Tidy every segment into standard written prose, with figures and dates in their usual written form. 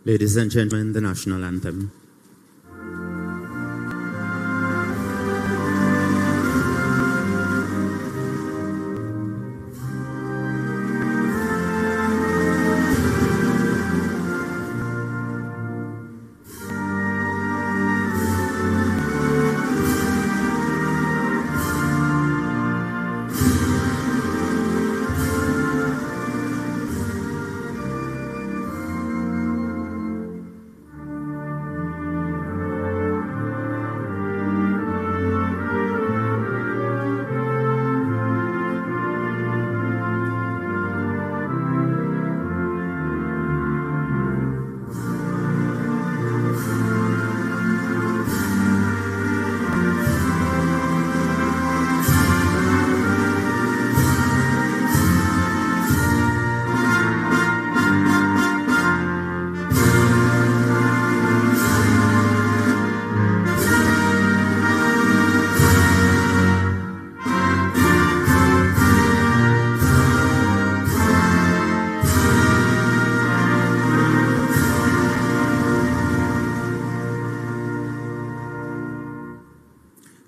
Ladies and gentlemen, the national anthem.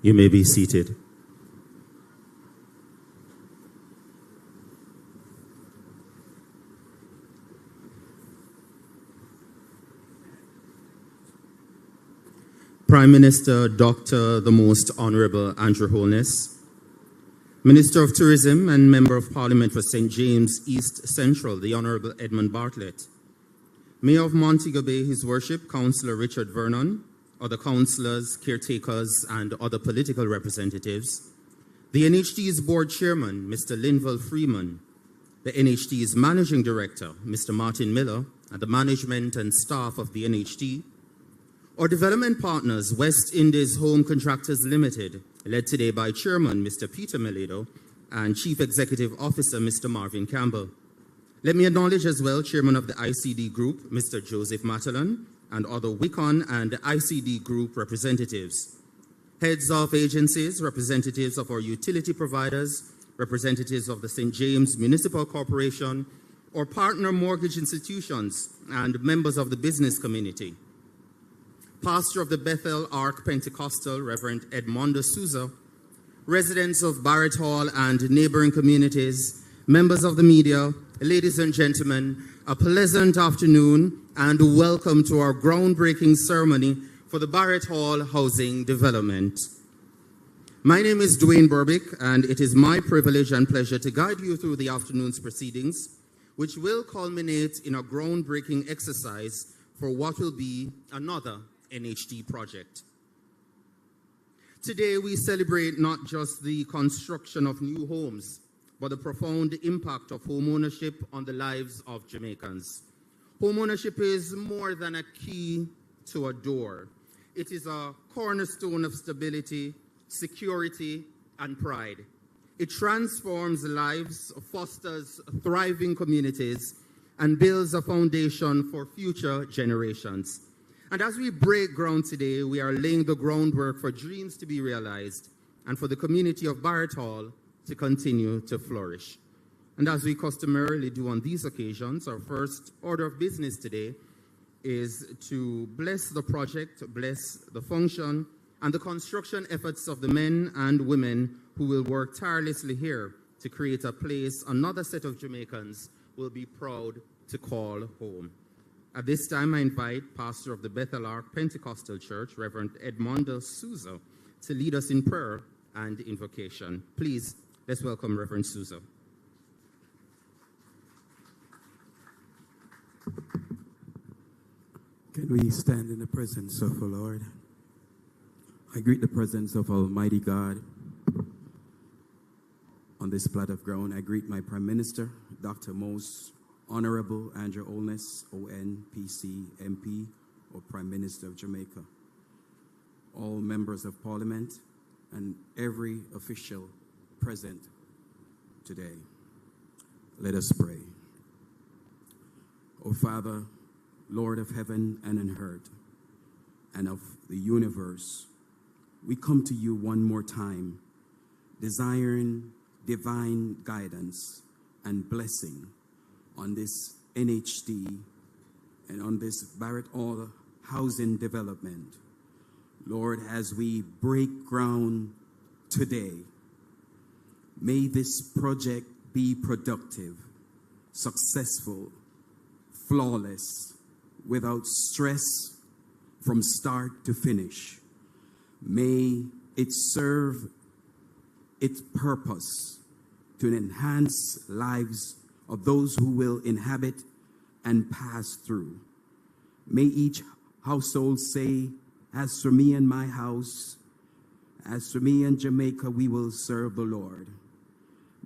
You may be seated. Prime Minister Dr. the Most Honorable Andrew Holness, Minister of Tourism and Member of Parliament for St. James East Central, the Honorable Edmund Bartlett, Mayor of Montego Bay, His Worship, Councillor Richard Vernon, other councillors, caretakers, and other political representatives, the NHT's board chairman, Mr. Linval Freeman, the NHT's managing director, Mr. Martin Miller, and the management and staff of the NHT, our development partners, West Indies Home Contractors Limited, led today by Chairman Mr. Peter Meledo and Chief Executive Officer Mr. Marvin Campbell. Let me acknowledge as well Chairman of the ICD Group, Mr. Joseph Matalan, and other WICON and ICD Group representatives, heads of agencies, representatives of our utility providers, representatives of the St. James Municipal Corporation, or partner mortgage institutions, and members of the business community. Pastor of the Bethel Ark Pentecostal, Reverend Edmondo Souza, residents of Barrett Hall and neighboring communities, members of the media, ladies and gentlemen, a pleasant afternoon and welcome to our groundbreaking ceremony for the Barrett Hall Housing Development. My name is Dwayne Burbick, and it is my privilege and pleasure to guide you through the afternoon's proceedings, which will culminate in a groundbreaking exercise for what will be another NHT project. Today, we celebrate not just the construction of new homes, but the profound impact of homeownership on the lives of Jamaicans. Homeownership is more than a key to a door. It is a cornerstone of stability, security, and pride. It transforms lives, fosters thriving communities, and builds a foundation for future generations. And as we break ground today, we are laying the groundwork for dreams to be realized and for the community of Barrett Hall to continue to flourish. And as we customarily do on these occasions, our first order of business today is to bless the project, bless the function, and the construction efforts of the men and women who will work tirelessly here to create a place another set of Jamaicans will be proud to call home. At this time, I invite Pastor of the Bethel Ark Pentecostal Church, Reverend Edmondo Souza, to lead us in prayer and invocation. Please, let's welcome Reverend Souza. Can we stand in the presence of the Lord? I greet the presence of Almighty God on this plot of ground. I greet my Prime Minister, Dr. Most Honorable Andrew Holness, ON, PC, MP, or Prime Minister of Jamaica, all members of Parliament, and every official present today. Let us pray. O Father, Lord of heaven and on earth, and of the universe, we come to you one more time, desiring divine guidance and blessing on this NHT and on this Barrett Hall housing development. Lord, as we break ground today, may this project be productive, successful, flawless, without stress from start to finish. May it serve its purpose to enhance lives of those who will inhabit and pass through. May each household say, as for me and my house, as for me and Jamaica, we will serve the Lord.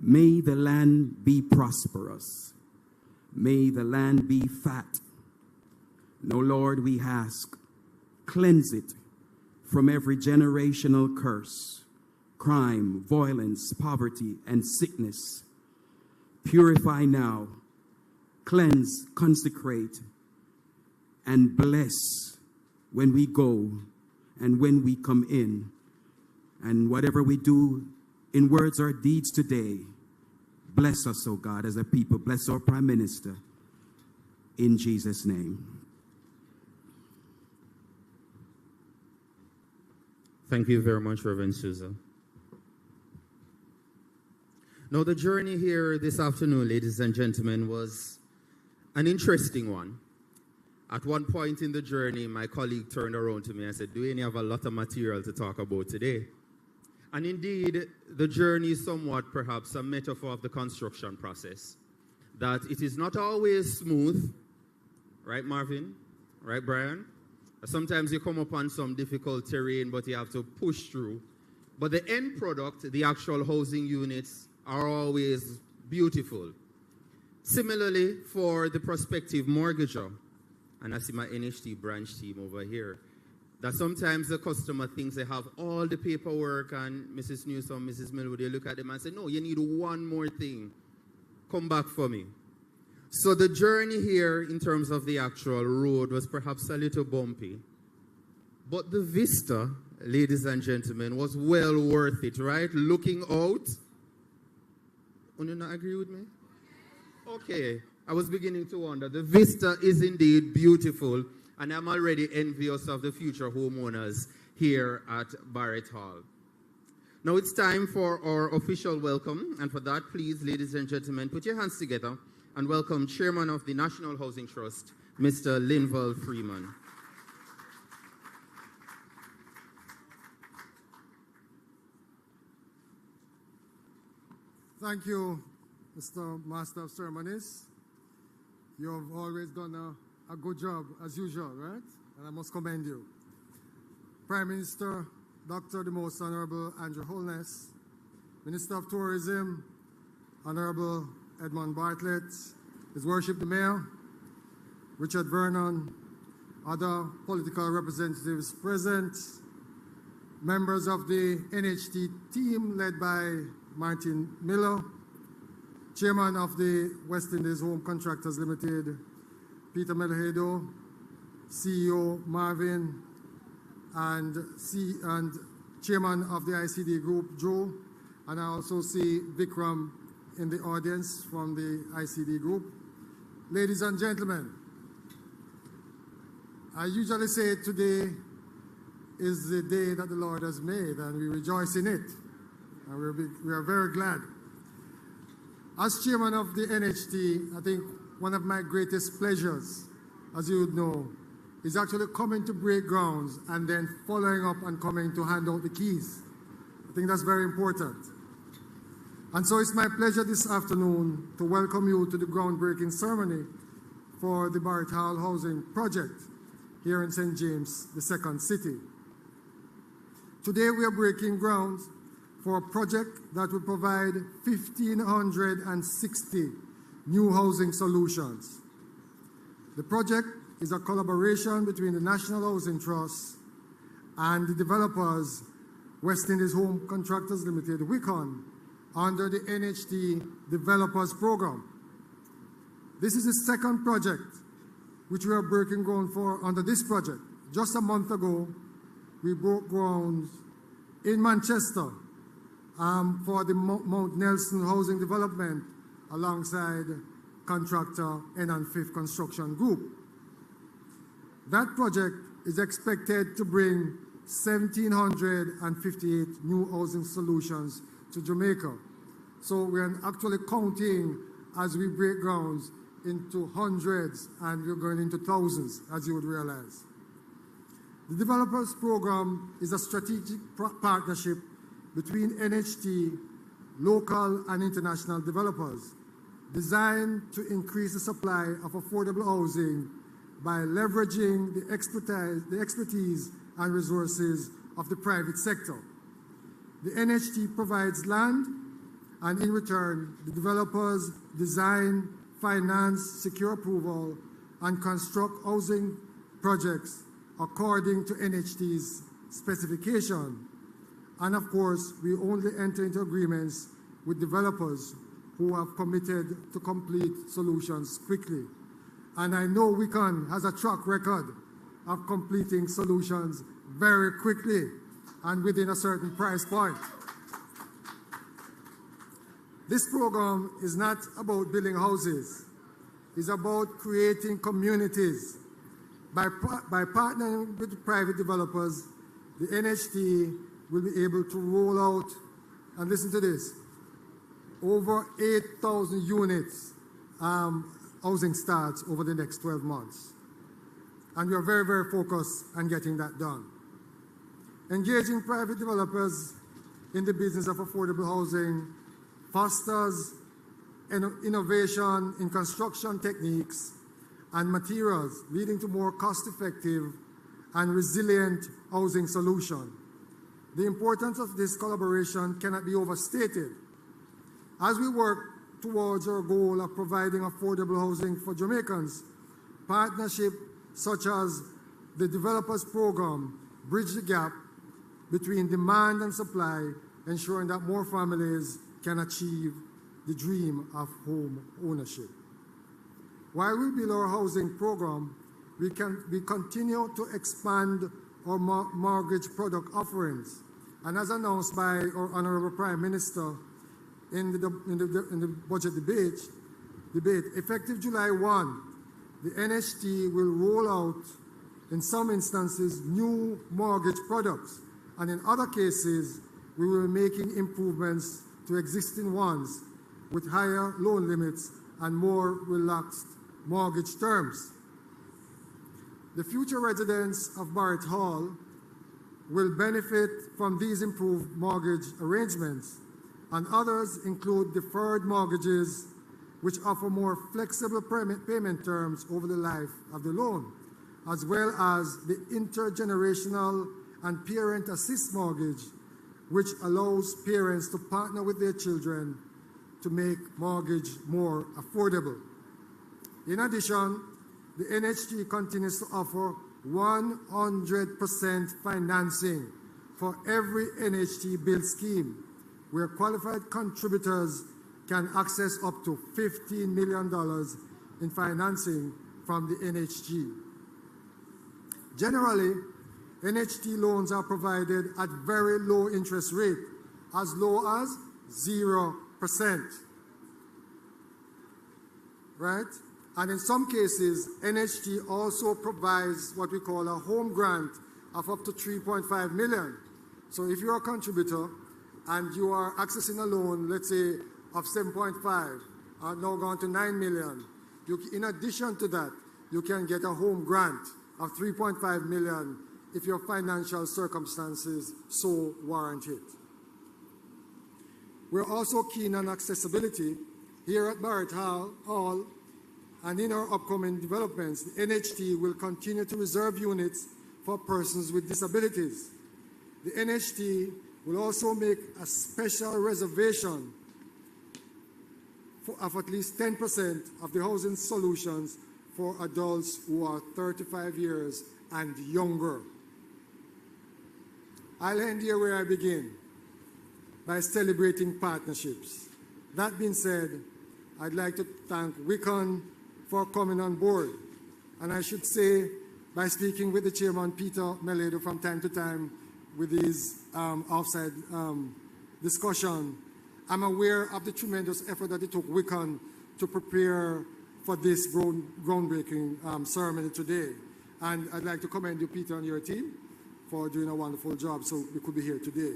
May the land be prosperous. May the land be fat. No, Lord, we ask, cleanse it from every generational curse, crime, violence, poverty, and sickness. Purify now, cleanse, consecrate, and bless when we go and when we come in. And whatever we do in words or deeds today, bless us, O God, as a people. Bless our Prime Minister. In Jesus' name. Thank you very much, Reverend Souza. Now, the journey here this afternoon, ladies and gentlemen, was an interesting one. At one point in the journey, my colleague turned around to me and said, do you have a lot of material to talk about today? And indeed, the journey is somewhat perhaps a metaphor of the construction process. That it is not always smooth, right, Marvin? Right, Brian? Sometimes you come upon some difficult terrain, but you have to push through. But the end product, the actual housing units, are always beautiful. Similarly, for the prospective mortgager, and I see my NHT branch team over here, that sometimes the customer thinks they have all the paperwork, and Mrs. Newsom, Mrs. Millwood, they look at them and say, no, you need one more thing. Come back for me. So the journey here in terms of the actual road was perhaps a little bumpy. But the vista, ladies and gentlemen, was well worth it, right? Looking out. Oh, you not agree with me? Okay. I was beginning to wonder. The vista is indeed beautiful, and I'm already envious of the future homeowners here at Barrett Hall. Now it's time for our official welcome, and for that, please, ladies and gentlemen, put your hands together and welcome Chairman of the National Housing Trust, Mr. Linval Freeman. Thank you, Mr. Master of Ceremonies. You have always done a good job, as usual, right? And I must commend you. Prime Minister, Dr. the Most Honorable Andrew Holness, Minister of Tourism, Honorable Edmund Bartlett, His Worship the Mayor, Richard Vernon, other political representatives present, members of the NHT team led by Martin Miller, Chairman of the West Indies Home Contractors Limited, Peter Melhedo, CEO Marvin, and Chairman of the ICD Group, Joe, and I also see Vikram in the audience from the ICD Group. Ladies and gentlemen, I usually say today is the day that the Lord has made, and we rejoice in it, and we are very glad. As chairman of the NHT, I think one of my greatest pleasures, as you would know, is actually coming to break grounds and then following up and coming to hand out the keys. I think that's very important. And so it's my pleasure this afternoon to welcome you to the groundbreaking ceremony for the Barrett Hall Housing Project here in St. James, the second city. Today we are breaking ground for a project that will provide 1,560 new housing solutions. The project is a collaboration between the National Housing Trust and the developers, West Indies Home Contractors Limited, WICON, under the NHT Developers Program. This is the second project which we are breaking ground for under this project. Just a month ago, we broke ground in Manchester for the Mount Nelson Housing Development alongside contractor N&Fifth Construction Group. That project is expected to bring 1,758 new housing solutions to Jamaica. So we are actually counting as we break grounds into hundreds and we're going into thousands, as you would realize. The Developers Program is a strategic partnership between NHT, local and international developers, designed to increase the supply of affordable housing by leveraging the expertise and resources of the private sector. The NHT provides land, and in return, the developers design, finance, secure approval, and construct housing projects according to NHT's specification. And of course, we only enter into agreements with developers who have committed to complete solutions quickly. And I know Wicon has a track record of completing solutions very quickly and within a certain price point. This program is not about building houses. It's about creating communities. By partnering with private developers, the NHT will be able to roll out, and listen to this, over 8,000 units housing starts over the next 12 months. And we are very, very focused on getting that done. Engaging private developers in the business of affordable housing fosters innovation in construction techniques and materials, leading to more cost-effective and resilient housing solutions. The importance of this collaboration cannot be overstated. As we work towards our goal of providing affordable housing for Jamaicans, partnerships such as the Developers Program bridge the gap between demand and supply, ensuring that more families can achieve the dream of home ownership. While we build our housing program, we continue to expand our mortgage product offerings. And as announced by our Honorable Prime Minister in the budget debate, effective July 1, the NHT will roll out, in some instances, new mortgage products. And in other cases, we will be making improvements to existing ones with higher loan limits and more relaxed mortgage terms. The future residents of Barrett Hall will benefit from these improved mortgage arrangements, and others include deferred mortgages, which offer more flexible payment terms over the life of the loan, as well as the intergenerational and parent assist mortgage, which allows parents to partner with their children to make mortgage more affordable. In addition, the NHT continues to offer 100% financing for every NHT build scheme, where qualified contributors can access up to $15 million in financing from the NHT. Generally, NHT loans are provided at very low interest rate, as low as 0%. Right? And in some cases, NHT also provides what we call a home grant of up to $3.5 million. So if you're a contributor and you are accessing a loan, let's say, of 7.5, now gone to 9 million, in addition to that, you can get a home grant of 3.5 million if your financial circumstances so warrant it. We're also keen on accessibility. Here at Barrett Hall and in our upcoming developments, the NHT will continue to reserve units for persons with disabilities. The NHT will also make a special reservation of at least 10% of the housing solutions for adults who are 35 years and younger. I'll end here where I begin, by celebrating partnerships. That being said, I'd like to thank WICON for coming on board. And I should say, by speaking with the chairman, Peter Meledo, from time to time with his offside discussion, I'm aware of the tremendous effort that it took WICON to prepare for this groundbreaking ceremony today. And I'd like to commend you, Peter, and your team for doing a wonderful job so we could be here today.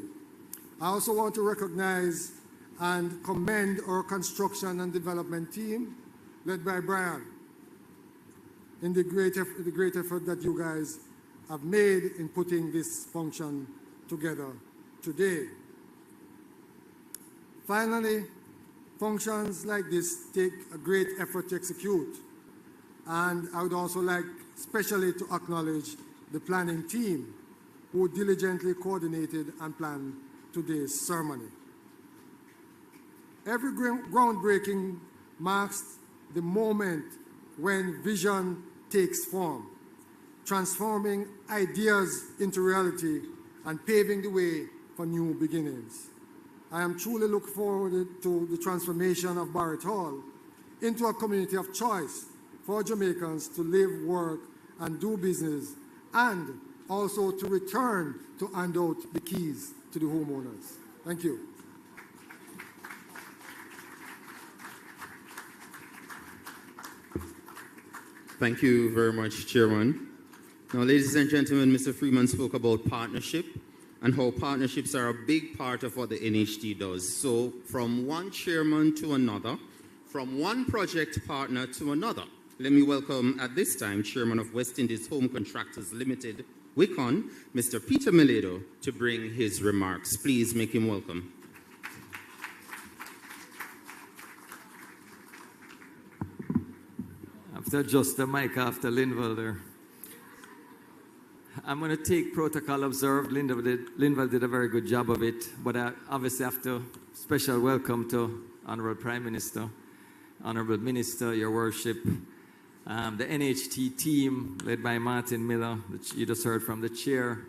I also want to recognize and commend our construction and development team, led by Brian, in the great effort that you guys have made in putting this function together today. Finally, functions like this take a great effort to execute. And I would also like especially to acknowledge the planning team who diligently coordinated and planned today's ceremony. Every groundbreaking marks the moment when vision takes form, transforming ideas into reality and paving the way for new beginnings. I am truly looking forward to the transformation of Barrett Hall into a community of choice for Jamaicans to live, work, and do business, and also to return to hand out the keys to the homeowners. Thank you. Thank you very much, Chairman. Now, ladies and gentlemen, Mr. Freeman spoke about partnership and how partnerships are a big part of what the NHT does. So from one chairman to another, from one project partner to another. Let me welcome at this time Chairman of West Indies Home Contractors Limited, WICON, Mr. Peter Meledo, to bring his remarks. Please make him welcome. After just the mic after Linval there. I'm going to take protocol observed. Linval did a very good job of it, but I obviously have to special welcome to Honorable Prime Minister, Honorable Minister, Your Worship, the NHT team led by Martin Miller, that you just heard from the chair.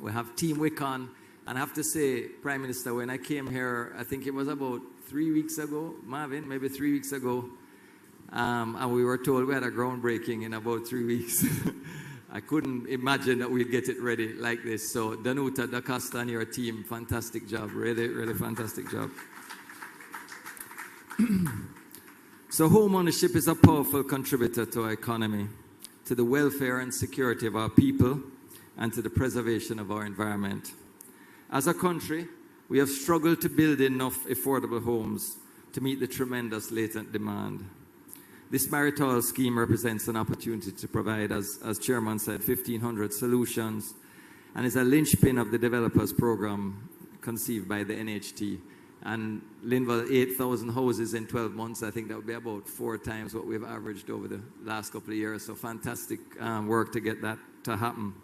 We have Team WICON, and I have to say, Prime Minister, when I came here, I think it was about 3 weeks ago, Marvin, maybe 3 weeks ago, and we were told we had a groundbreaking in about 3 weeks. I couldn't imagine that we'd get it ready like this. So Danuta, Da Costa, and your team, fantastic job. Really, really fantastic job. So home ownership is a powerful contributor to our economy, to the welfare and security of our people, and to the preservation of our environment. As a country, we have struggled to build enough affordable homes to meet the tremendous latent demand. This marital scheme represents an opportunity to provide, as Chairman said, 1,500 solutions, and is a linchpin of the developers program conceived by the NHT. And Linval, 8,000 houses in 12 months, I think that would be about 4 times what we've averaged over the last couple of years. So fantastic work to get that to happen.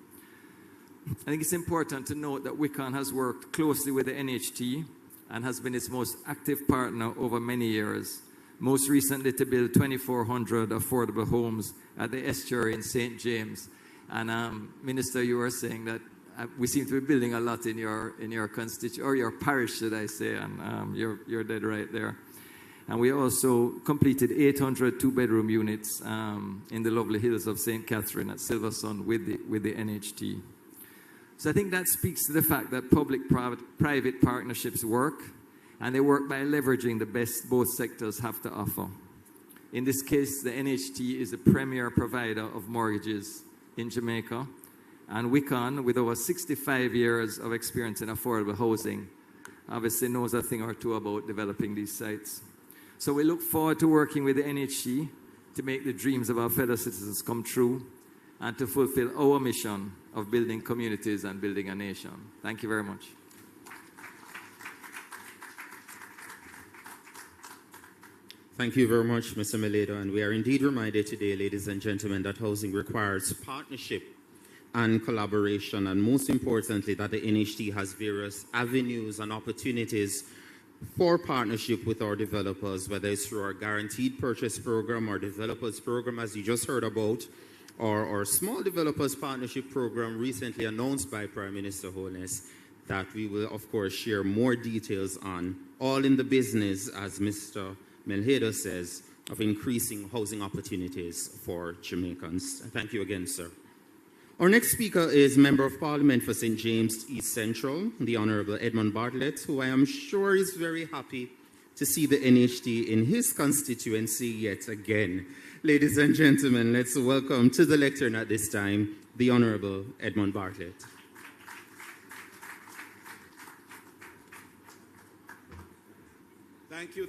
I think it's important to note that WICON has worked closely with the NHT and has been its most active partner over many years. Most recently to build 2,400 affordable homes at the estuary in St. James. And Minister, you were saying that we seem to be building a lot in your constituency, or your parish, should I say, and you're dead right there. And we also completed 800 two-bedroom units in the lovely hills of St. Catherine at Silversun with the NHT. So I think that speaks to the fact that public-private partnerships work, and they work by leveraging the best both sectors have to offer. In this case, the NHT is the premier provider of mortgages in Jamaica, and WICON, with over 65 years of experience in affordable housing, obviously knows a thing or two about developing these sites. So we look forward to working with the NHT to make the dreams of our fellow citizens come true and to fulfill our mission of building communities and building a nation. Thank you very much. Thank you very much, Mr. Meledo. And we are indeed reminded today, ladies and gentlemen, that housing requires partnership and collaboration, and most importantly, that the NHT has various avenues and opportunities for partnership with our developers, whether it's through our guaranteed purchase program or developers program, as you just heard about, or our small developers partnership program recently announced by Prime Minister Holness. that we will, of course, share more details on, all in the business, as Mr. Melhedo says, of increasing housing opportunities for Jamaicans. Thank you again, sir. Our next speaker is Member of Parliament for St. James East Central, the Honorable Edmund Bartlett, who I am sure is very happy to see the NHT in his constituency yet again. Ladies and gentlemen, let's welcome to the lectern at this time, the Honorable Edmund Bartlett.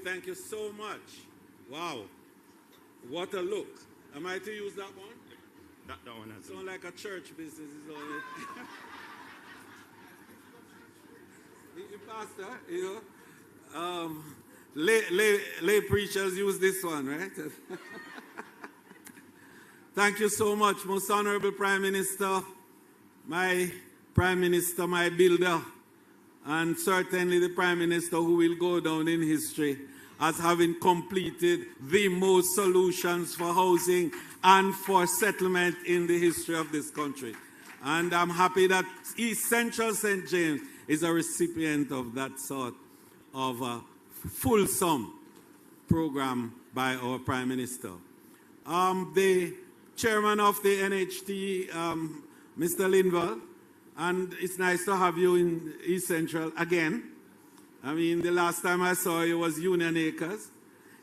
Thank you so much. Wow, what a look. Am I to use that one? That one has sounds like a church business, is all it? Pastor, you know, lay preachers use this one, right? Thank you so much, most honorable Prime Minister, my Prime Minister, my builder, and certainly the Prime Minister who will go down in history as having completed the most solutions for housing and for settlement in the history of this country. And I'm happy that East Central St. James is a recipient of that sort of a fulsome program by our Prime Minister. The chairman of the NHT, Mr. Linval, and it's nice to have you in East Central again. I mean, the last time I saw you was Union Acres.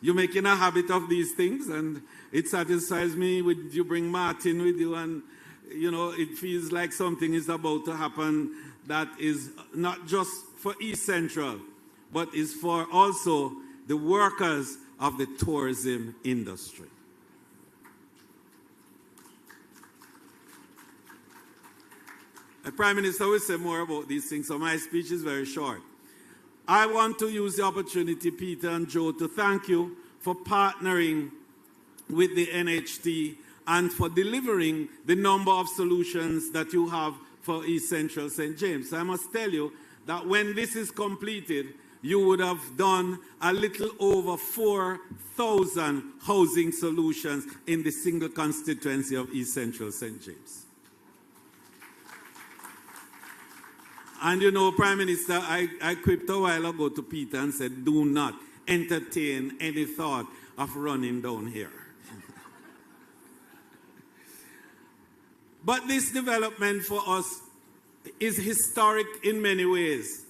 You're making a habit of these things, and it satisfies me when you bring Martin with you, and, you know, it feels like something is about to happen that is not just for East Central, but is for also the workers of the tourism industry. The Prime Minister will say more about these things, so my speech is very short. I want to use the opportunity, Peter and Joe, to thank you for partnering with the NHT and for delivering the number of solutions that you have for East Central St. James. I must tell you that when this is completed, you would have done a little over 4,000 housing solutions in the single constituency of East Central St. James. And you know, Prime Minister, I quipped a while ago to Peter and said, do not entertain any thought of running down here. But this development for us is historic in many ways.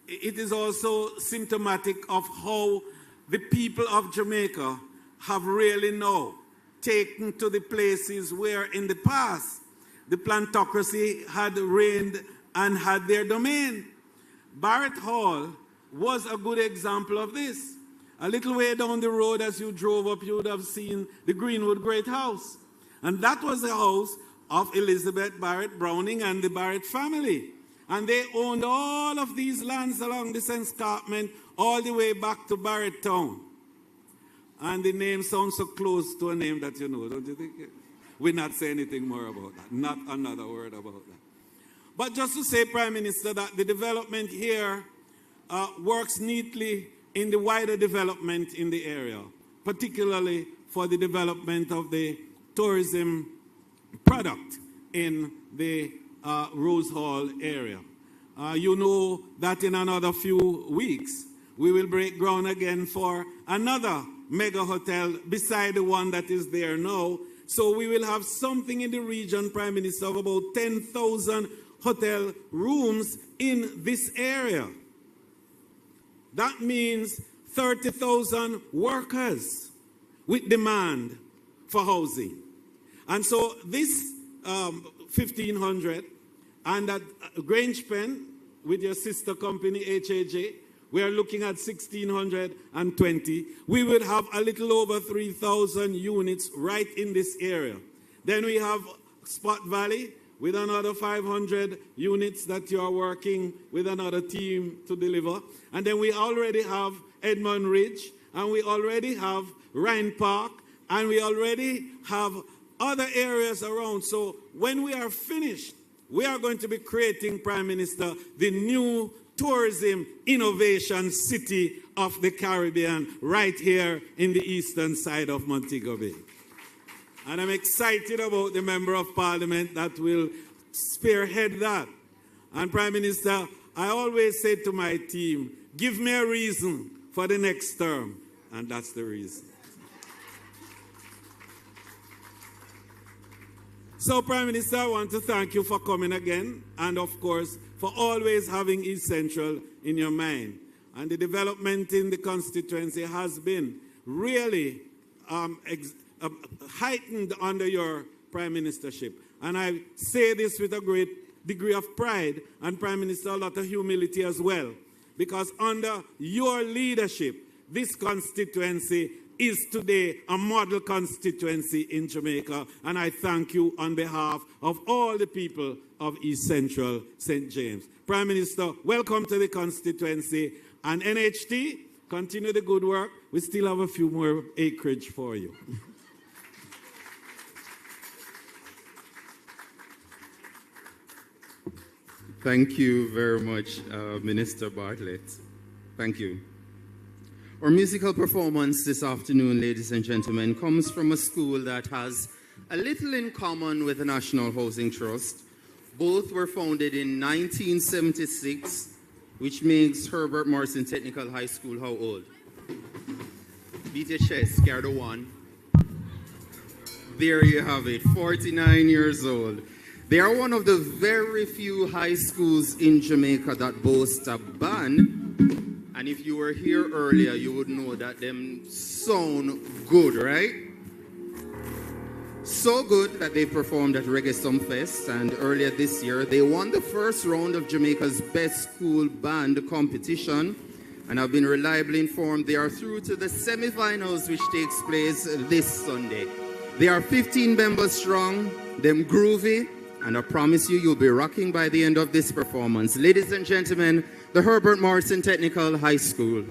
It is also symptomatic of how the people of Jamaica have really now taken to the places where in the past the plantocracy had reigned and had their domain. Barrett Hall was a good example of this. A little way down the road as you drove up, you would have seen the Greenwood Great House. And that was the house of Elizabeth Barrett Browning and the Barrett family. And they owned all of these lands along the escarpment all the way back to Barrett Town. And the name sounds so close to a name that you know, don't you think? We'll not say anything more about that. Not another word about that. But just to say, Prime Minister, that the development here works neatly in the wider development in the area, particularly for the development of the tourism product in the Rose Hall area. You know that in another few weeks, we will break ground again for another mega hotel beside the one that is there now. So we will have something in the region, Prime Minister, of about 10,000 hotel rooms in this area. That means 30,000 workers with demand for housing. And so this 1,500 and at Grange Pen with your sister company HAJ, we are looking at 1,620. We will have a little over 3,000 units right in this area. Then we have Spot Valley with another 500 units that you are working with another team to deliver. And then we already have Edmund Ridge, and we already have Rhine Park, and we already have other areas around. So when we are finished, we are going to be creating, Prime Minister, the new tourism innovation city of the Caribbean right here in the eastern side of Montego Bay. And I'm excited about the Member of Parliament that will spearhead that. And Prime Minister, I always say to my team, give me a reason for the next term. And that's the reason. So, Prime Minister, I want to thank you for coming again, and of course, for always having East Central in your mind. And the development in the constituency has been really heightened under your Prime Ministership. And I say this with a great degree of pride, and Prime Minister, a lot of humility as well. Because under your leadership, this constituency is today a model constituency in Jamaica, and I thank you on behalf of all the people of East Central St. James. Prime Minister, welcome to the constituency, and NHT, continue the good work. We still have a few more acreage for you. Thank you very much, Minister Bartlett. Thank you. Our musical performance this afternoon, ladies and gentlemen, comes from a school that has a little in common with the National Housing Trust. Both were founded in 1976, which makes Herbert Morrison Technical High School how old? Beat your chest, scared of one. There you have it, 49 years old. They are one of the very few high schools in Jamaica that boast a band. And if you were here earlier, you would know that them sound good, right? So good that they performed at Reggae Sumfest, and earlier this year, they won the first round of Jamaica's Best School Band competition, and I've been reliably informed they are through to the semifinals, which takes place this Sunday. They are 15 members strong, them groovy, and I promise you, you'll be rocking by the end of this performance. Ladies and gentlemen, the Herbert Morrison Technical High School.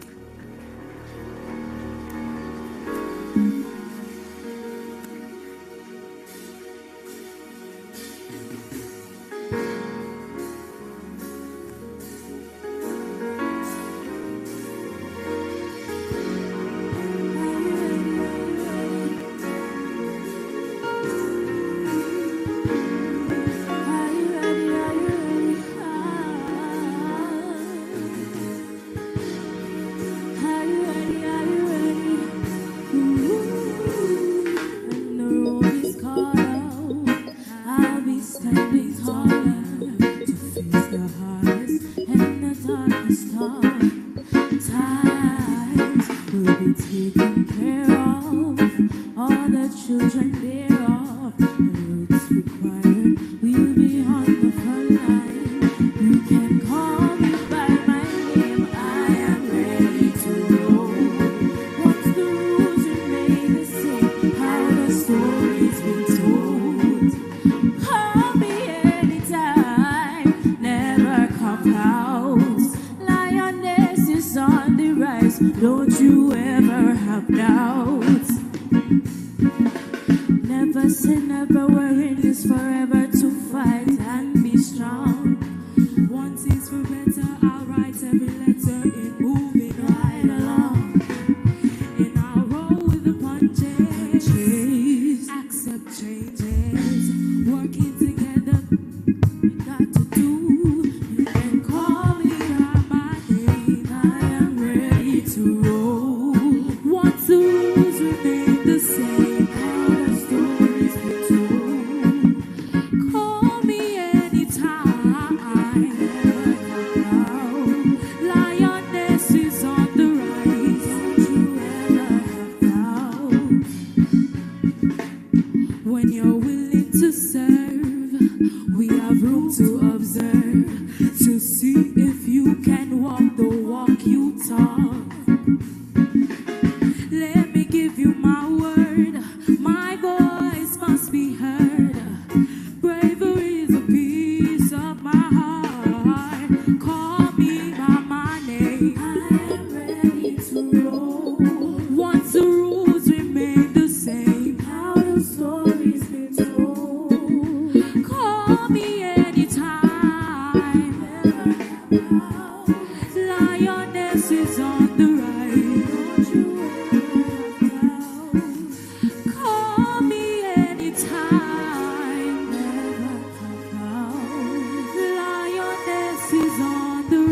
Lioness is on the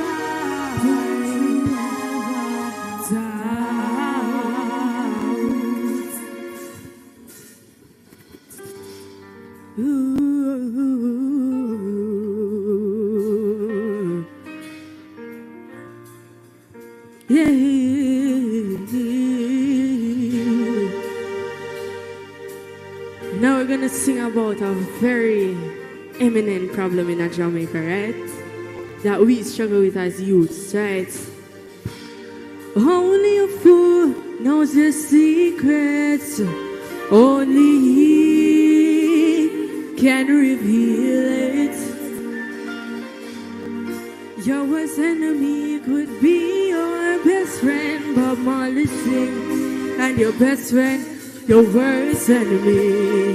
Yeah. Now we're gonna sing about a very eminent problem in Jamaica, right? That we struggle with as youths, right? Only a fool knows the secrets. Only he can reveal it. Your worst enemy could be your best friend, Bob Marley sing, and your best friend, your worst enemy.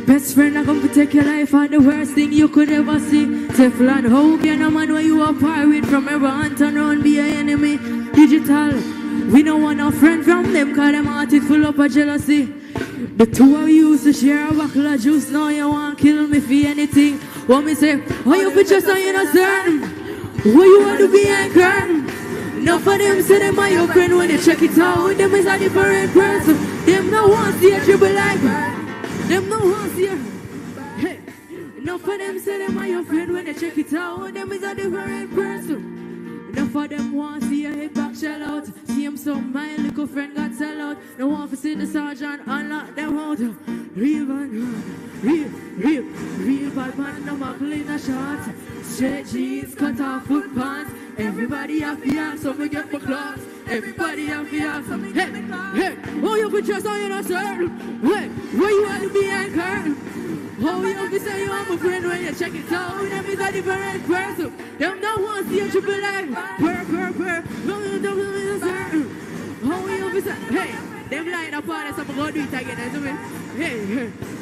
Best friend, I come to take your life, and the worst thing you could ever see. Teflon, how can a man where you are par with from ever and turn around be an enemy? Digital, we don't want a friend from them, cause them heart is full up of jealousy. The two of you used to share a bottle of juice, now you want to kill me for anything. What me say, oh you be just so innocent, what you want to be anchored. Enough of them say them are your friend when they check it out. Them is a different person. Them no one see a triple like them no one see a hey. Enough of them say them are your friend when they check it out. Them is a different person. Enough of them want to see a head back shell out. See him so my little friend got sell out. No want to see the sergeant unlock them out. Real man, real bad man, no muckle in a shot. Straight jeans, cut off foot pants. Everybody have the ass, so we get my clothes. Everybody have the ass, so we get my clothes. Hey, oh you could just on your circle. Hey, where you want to be anchored? Oh you be say you are my friend when you check it out. Them is a different person. Them don't want to see a triple life. Purr. No, you don't want to circle. Oh you be say, hey, them line up on us, so I'm going to do it again, isn't it? Hey,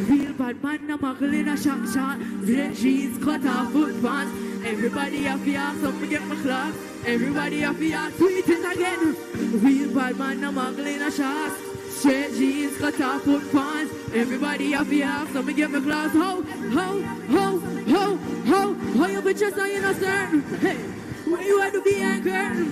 real bad man, no muckle in a shot. Red jeans, cut off foot pants. Everybody have the ass, so we get my clock. Everybody have the ass, tweet it again. Real bad man, no muckle in a shot. Straight jeans, cut off foot pants. Everybody have the ass, so we get my clock. Ho, you be just on innocent. Hey, where you want to be anchored?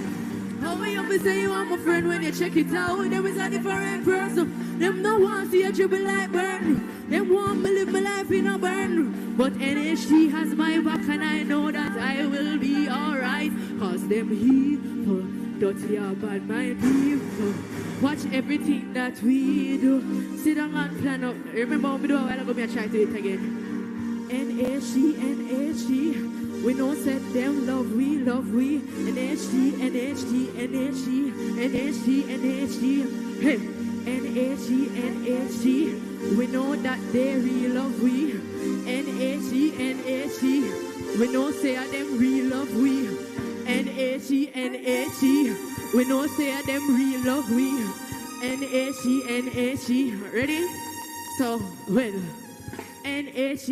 How you be say you are my friend when you check it out? Them is a different person. Them no want see a triple light burn. Them want me live my life in a burn. But NHT has my back and I know that I will be alright. Cause them people, dirty or bad mind people, watch everything that we do. Sit down and plan out. Remember when we do a while ago, me try to do it again. NHT. We know said them love we. NHT. Hey, NHT. We know that they real love we. NHT. We know say them real love we. NHT. We know say them real love we. NHT. Ready? So, well. NHT.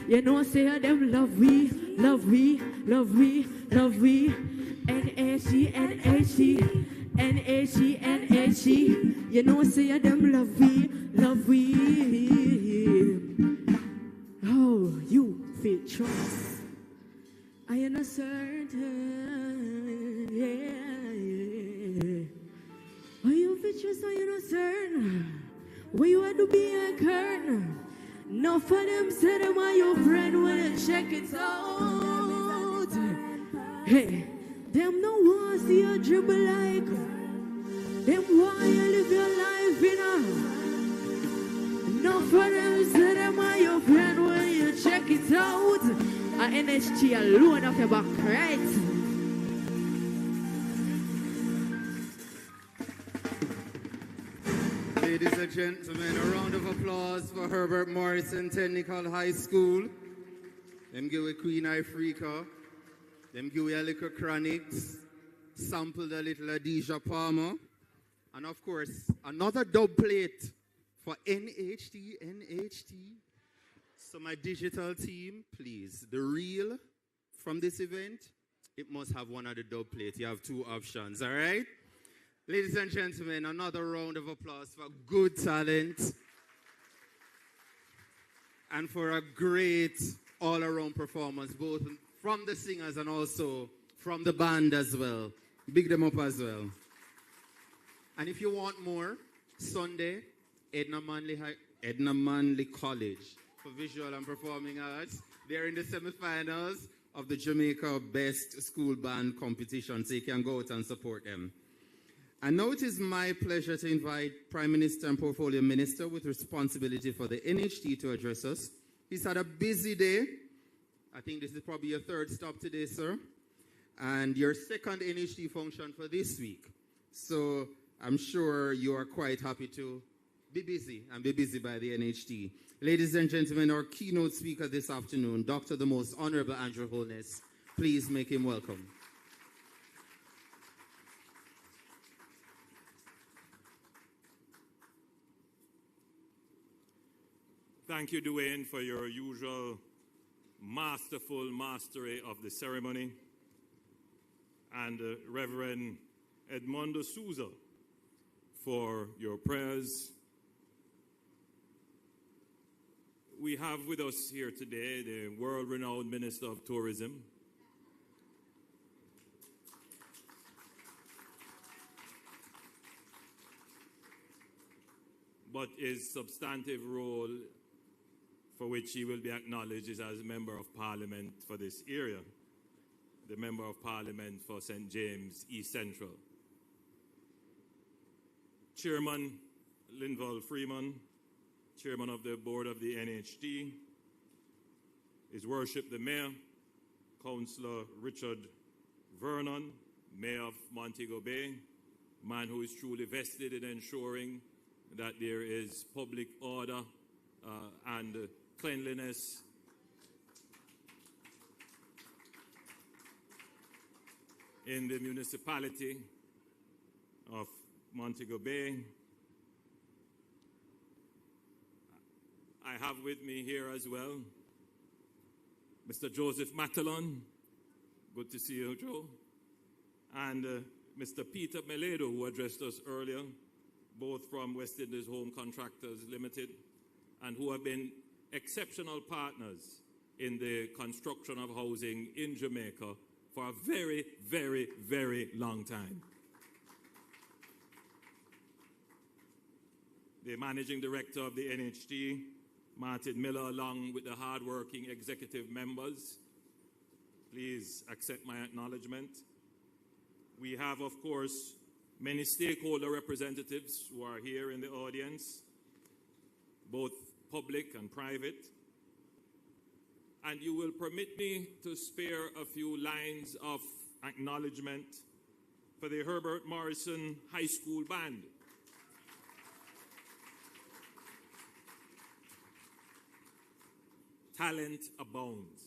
You know say them love we. NHT. You know say them love we. Oh, you feel trust. I am certain. Yeah. Oh, you feel trust. I am certain. Where you want to be anchored? No for them say them are your friend when you check it out. Hey, them no want see you dribble like. Them want you live your life in a. No for them say them are your friend when you check it out. A NHT alone off your back, right? Ladies and gentlemen, a round of applause for Herbert Morrison Technical High School. Them give a Queen Ifrica. Them give a little Chronics. Sampled a little Adisha Palmer. And of course, another dub plate for NHT. So my digital team, please, the reel from this event, it must have one of the dub plates. You have two options, all right? Ladies and gentlemen, another round of applause for good talent and for a great all-around performance, both from the singers and also from the band as well. Big them up as well. And if you want more, Sunday, Edna Manley College for Visual and Performing Arts. They're in the semifinals of the Jamaica Best School Band Competition, so you can go out and support them. And now it is my pleasure to invite Prime Minister and Portfolio Minister with responsibility for the NHT to address us. He's had a busy day. I think this is probably your third stop today, sir, and your second NHT function for this week. So I'm sure you are quite happy to be busy and be busy by the NHT. Ladies and gentlemen, our keynote speaker this afternoon, Dr. the Most Honorable Andrew Holness. Please make him welcome. Thank you, Dwayne, for your usual masterful mastery of the ceremony, and Reverend Edmondo Souza for your prayers. We have with us here today the world-renowned Minister of Tourism, but his substantive role for which he will be acknowledged is as Member of Parliament for this area, the Member of Parliament for St. James East Central. Chairman Linval Freeman, Chairman of the Board of the NHT, His Worship the Mayor, Councillor Richard Vernon, Mayor of Montego Bay, man who is truly vested in ensuring that there is public order and cleanliness in the municipality of Montego Bay. I have with me here as well Mr. Joseph Matalon. Good to see you, Joe. And Mr. Peter Meledo, who addressed us earlier, both from West Indies Home Contractors Limited, and who have been exceptional partners in the construction of housing in Jamaica for a very, very, very long time. The Managing Director of the NHT, Martin Miller, along with the hard-working executive members, please accept my acknowledgement. We have, of course, many stakeholder representatives who are here in the audience, both public and private. And you will permit me to spare a few lines of acknowledgement for the Herbert Morrison High School Band. Talent abounds.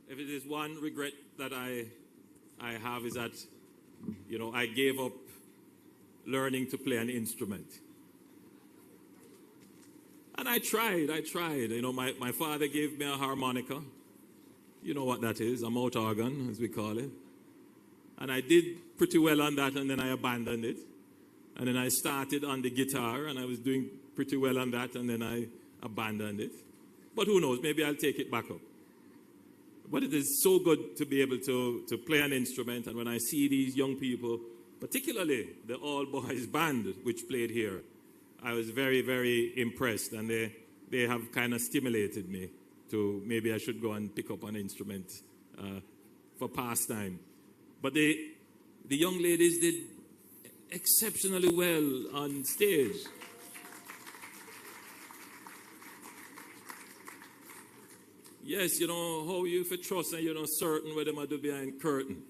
If it is one regret that I have is that, you know, I gave up learning to play an instrument. And I tried. You know, my father gave me a harmonica. You know what that is, a mouth organ, as we call it. And I did pretty well on that, and then I abandoned it. And then I started on the guitar, and I was doing pretty well on that, and then I abandoned it. But who knows, maybe I'll take it back up. But it is so good to be able to play an instrument, and when I see these young people, particularly the all-boys band which played here, I was very, very impressed, and they have kind of stimulated me to maybe I should go and pick up an instrument for pastime. But the young ladies did exceptionally well on stage. Yes, you know, how you for trust and you're not certain where them are do behind curtain.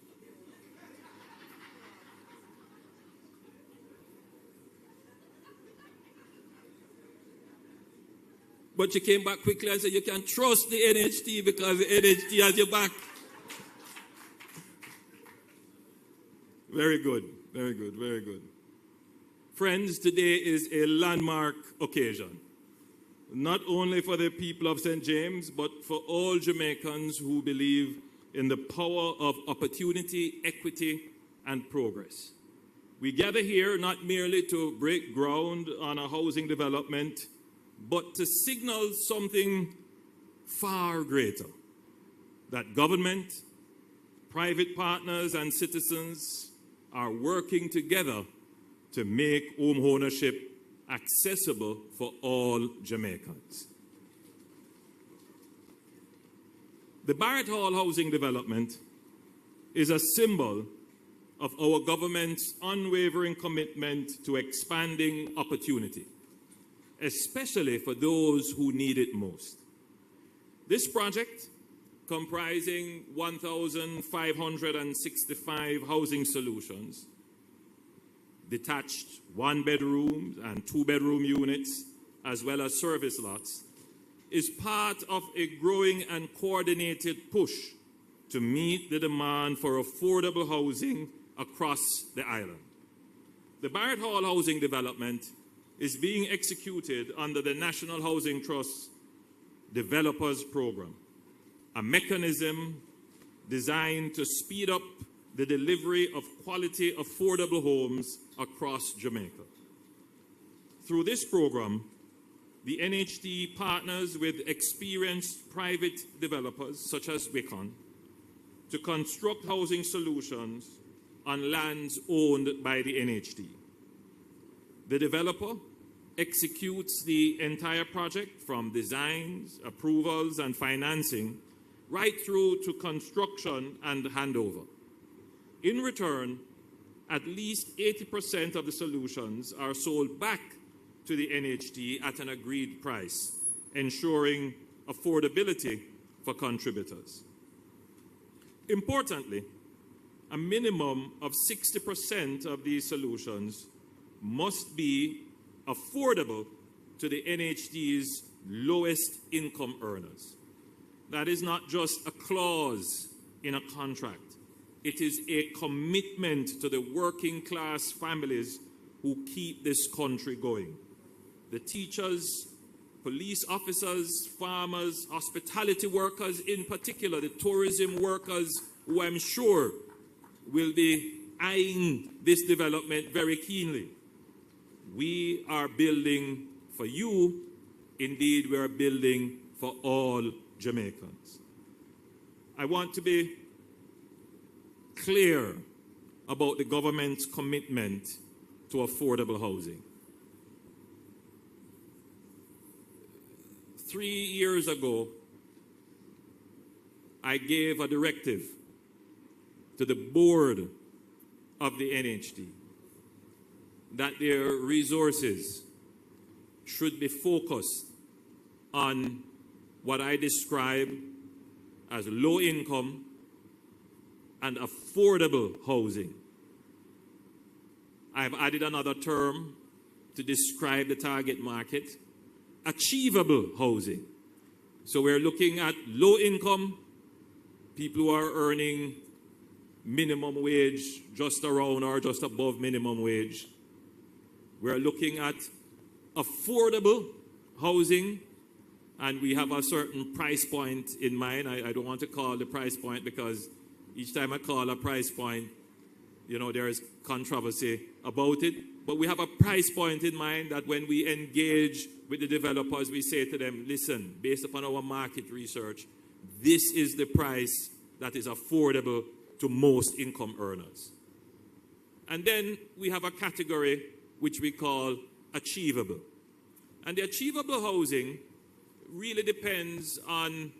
But you came back quickly and said you can trust the NHT because the NHT has your back. Very good, very good, very good. Friends, today is a landmark occasion. Not only for the people of St. James, but for all Jamaicans who believe in the power of opportunity, equity, and progress. We gather here not merely to break ground on a housing development, but to signal something far greater, that government, private partners, and citizens are working together to make home ownership accessible for all Jamaicans. The Barrett Hall housing development is a symbol of our government's unwavering commitment to expanding opportunity, especially for those who need it most. This project, comprising 1,565 housing solutions, detached one-bedroom and two-bedroom units, as well as service lots, is part of a growing and coordinated push to meet the demand for affordable housing across the island. The Barrett Hall housing development is being executed under the National Housing Trust Developers Program, a mechanism designed to speed up the delivery of quality, affordable homes across Jamaica. Through this program, the NHT partners with experienced private developers, such as Wicon, to construct housing solutions on lands owned by the NHT. The developer executes the entire project from designs, approvals, and financing, right through to construction and handover. In return, at least 80% of the solutions are sold back to the NHT at an agreed price, ensuring affordability for contributors. Importantly, a minimum of 60% of these solutions must be affordable to the NHT's lowest income earners. That is not just a clause in a contract. It is a commitment to the working class families who keep this country going. The teachers, police officers, farmers, hospitality workers in particular, the tourism workers, who I'm sure will be eyeing this development very keenly. We are building for you. Indeed, we are building for all Jamaicans. I want to be clear about the government's commitment to affordable housing. 3 years ago, I gave a directive to the board of the NHT that their resources should be focused on what I describe as low income and affordable housing. I've added another term to describe the target market: achievable housing. So we're looking at low income, people who are earning minimum wage, just around or just above minimum wage. We're looking at affordable housing, and we have a certain price point in mind. I don't want to call the price point because each time I call a price point, you know, there is controversy about it. But we have a price point in mind that when we engage with the developers, we say to them, listen, based upon our market research, this is the price that is affordable to most income earners. And then we have a category which we call achievable. And the achievable housing really depends on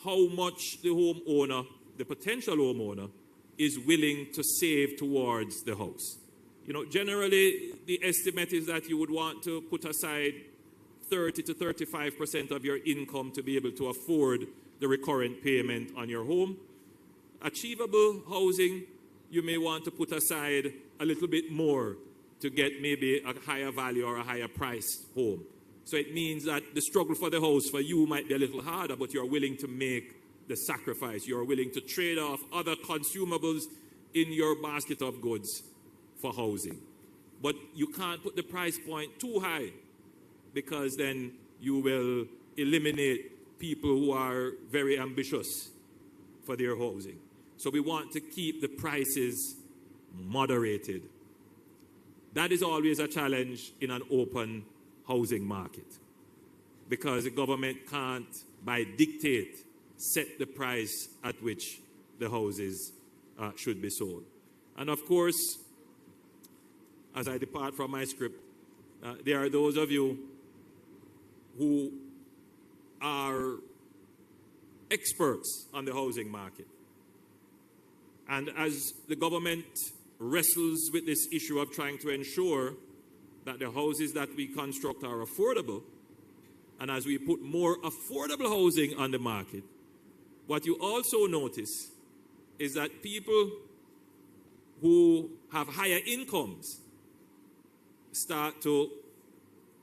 how much the homeowner, the potential homeowner, is willing to save towards the house. You know, generally, the estimate is that you would want to put aside 30 to 35% of your income to be able to afford the recurrent payment on your home. Achievable housing, you may want to put aside a little bit more to get maybe a higher value or a higher priced home. So it means that the struggle for the house for you might be a little harder, but you're willing to make the sacrifice. You're willing to trade off other consumables in your basket of goods for housing. But you can't put the price point too high, because then you will eliminate people who are very ambitious for their housing. So we want to keep the prices moderated. That is always a challenge in an open housing market, because the government can't, by dictate, set the price at which the houses should be sold. And of course, as I depart from my script, there are those of you who are experts on the housing market. And as the government wrestles with this issue of trying to ensure that the houses that we construct are affordable, and as we put more affordable housing on the market, what you also notice is that people who have higher incomes start to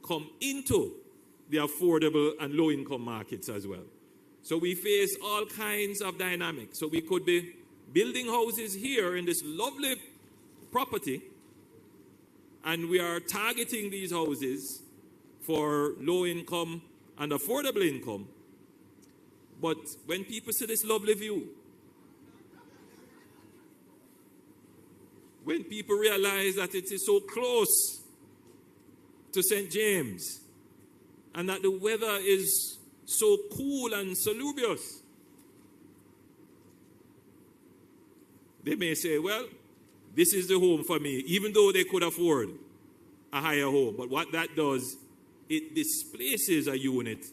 come into the affordable and low-income markets as well. So we face all kinds of dynamics. So we could be building houses here in this lovely property, and we are targeting these houses for low-income and affordable income. But when people see this lovely view, when people realize that it is so close to St. James, and that the weather is so cool and salubrious, they may say, well, this is the home for me, even though they could afford a higher home. But what that does, it displaces a unit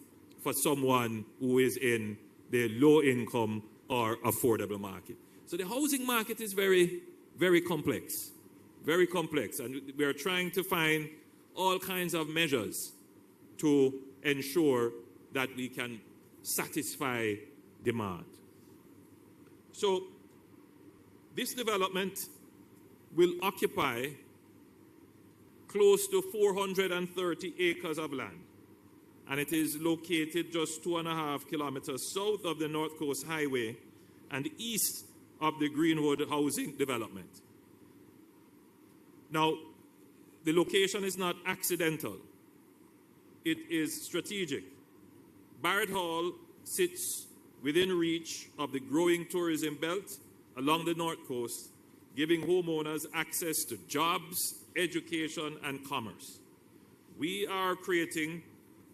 for someone who is in the low income or affordable market. So the housing market is very, very complex, and we are trying to find all kinds of measures to ensure that we can satisfy demand. So this development will occupy close to 430 acres of land, and it is located just 2.5 kilometers south of the North Coast Highway and east of the Greenwood housing development. Now, the location is not accidental. It is strategic. Barrett Hall sits within reach of the growing tourism belt along the North Coast, giving homeowners access to jobs, education, and commerce. We are creating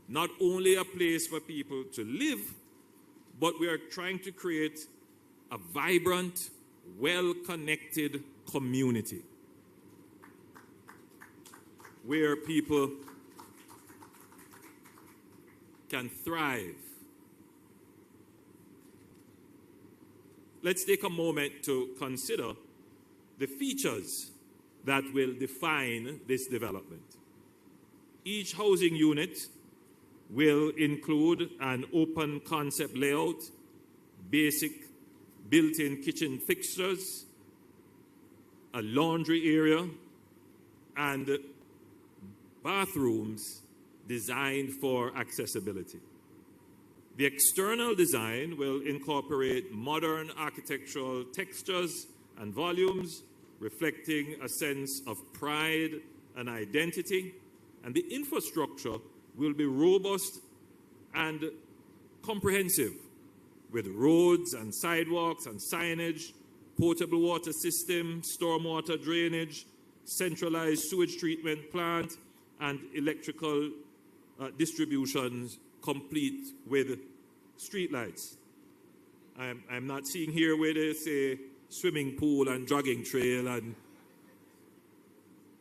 not only a place for people to live, but we are trying to create a vibrant, well-connected community where people can thrive. Let's take a moment to consider the features that will define this development. Each housing unit will include an open concept layout, basic built-in kitchen fixtures, a laundry area, and bathrooms designed for accessibility. The external design will incorporate modern architectural textures and volumes, reflecting a sense of pride and identity, and the infrastructure will be robust and comprehensive, with roads and sidewalks and signage, potable water system, stormwater drainage, centralized sewage treatment plant, and electrical distributions complete with streetlights. I'm not seeing here where they say swimming pool and jogging trail,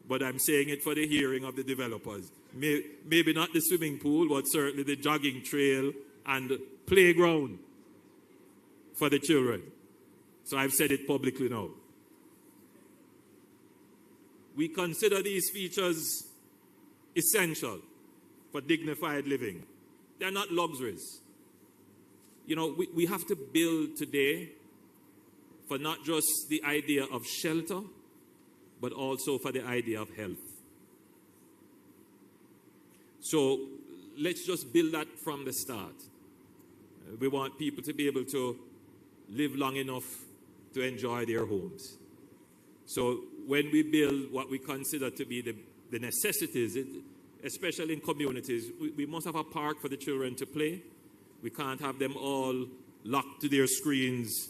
but I'm saying it for the hearing of the developers. Maybe not the swimming pool, but certainly the jogging trail and playground for the children. So I've said it publicly now. We consider these features essential for dignified living. They're not luxuries. You know, we have to build today for not just the idea of shelter, but also for the idea of health. So let's just build that from the start. We want people to be able to live long enough to enjoy their homes. So when we build what we consider to be the necessities, especially in communities, we must have a park for the children to play. We can't have them all locked to their screens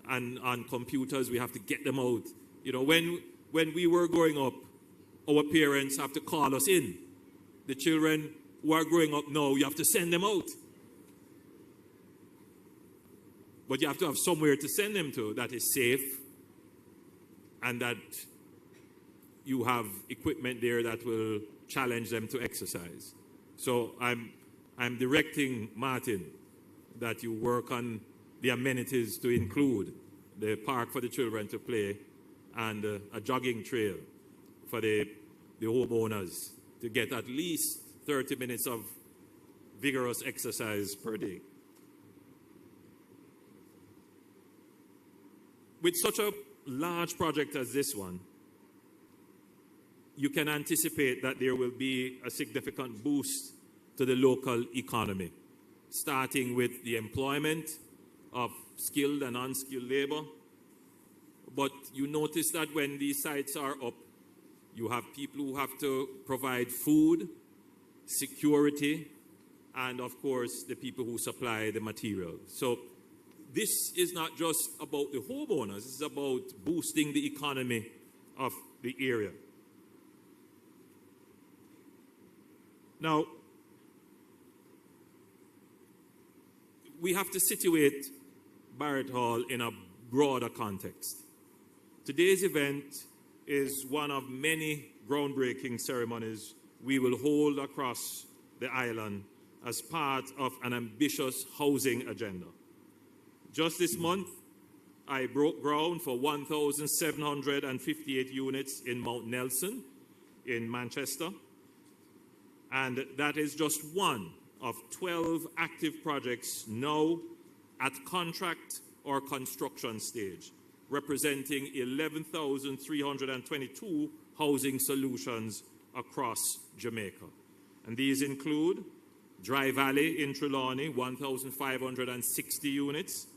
and on computers. We have to get them out. You know, when we were growing up, our parents have to call us in. The children who are growing up now, you have to send them out. But you have to have somewhere to send them to that is safe and that you have equipment there that will challenge them to exercise. So I'm directing Martin that you work on the amenities to include the park for the children to play and a jogging trail for the homeowners to get at least 30 minutes of vigorous exercise per day. With such a large project as this one, you can anticipate that there will be a significant boost to the local economy, starting with the employment of skilled and unskilled labor. But you notice that when these sites are up, you have people who have to provide food, security, and of course, the people who supply the material. So this is not just about the homeowners, this is about boosting the economy of the area. Now, we have to situate Barrett Hall in a broader context. Today's event is one of many groundbreaking ceremonies we will hold across the island as part of an ambitious housing agenda. Just this month, I broke ground for 1,758 units in Mount Nelson in Manchester, and that is just one of 12 active projects now at contract or construction stage, representing 11,322 housing solutions across Jamaica. And these include Dry Valley in Trelawney, 1,560 units,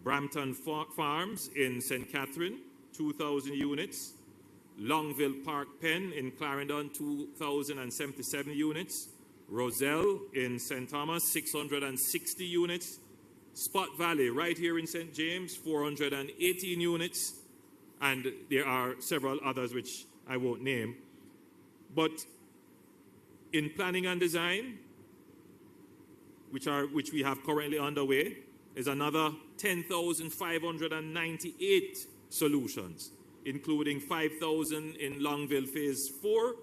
Brampton Farms in St. Catherine, 2,000 units, Longville Park Pen in Clarendon, 2,077 units, Roselle in St. Thomas, 660 units, Spot Valley right here in St. James, 418 units, and there are several others which I won't name. But in planning and design, which we have currently underway, is another 10,598 solutions, including 5,000 in Longville Phase 4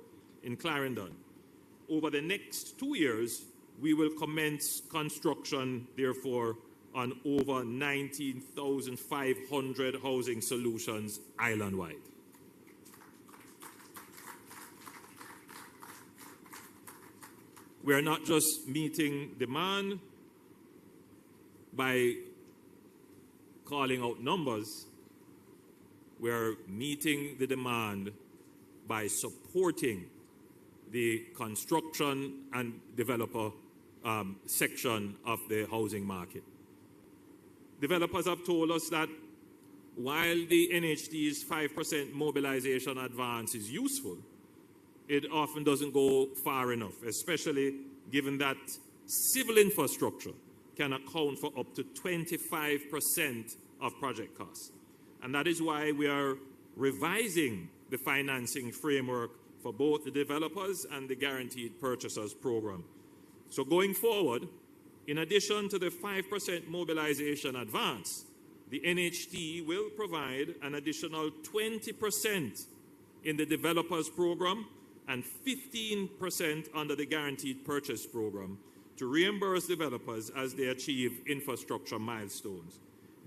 in Clarendon. Over the next 2 years, we will commence construction, therefore, on over 19,500 housing solutions island-wide. We are not just meeting demand by calling out numbers, we are meeting the demand by supporting the construction and developer section of the housing market. Developers have told us that while the NHT's 5% mobilization advance is useful, it often doesn't go far enough, especially given that civil infrastructure can account for up to 25% of project costs. And that is why we are revising the financing framework for both the developers and the guaranteed purchasers program. So going forward, in addition to the 5% mobilization advance, the NHT will provide an additional 20% in the developers program and 15% under the guaranteed purchase program to reimburse developers as they achieve infrastructure milestones.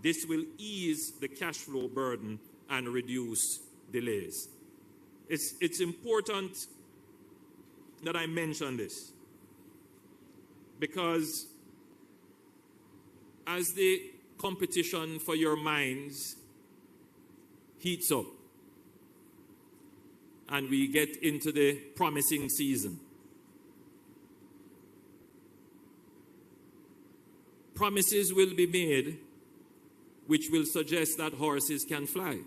This will ease the cash flow burden and reduce delays. It's important that I mention this because as the competition for your minds heats up and we get into the promising season, promises will be made which will suggest that horses can fly.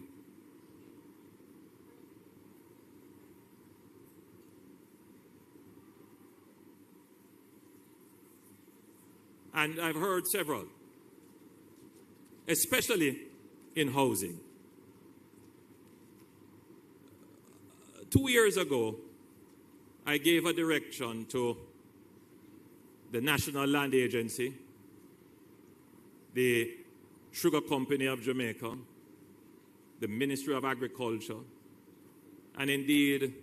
And I've heard several, especially in housing. 2 years ago, I gave a direction to the National Land Agency, the Sugar Company of Jamaica, the Ministry of Agriculture, and indeed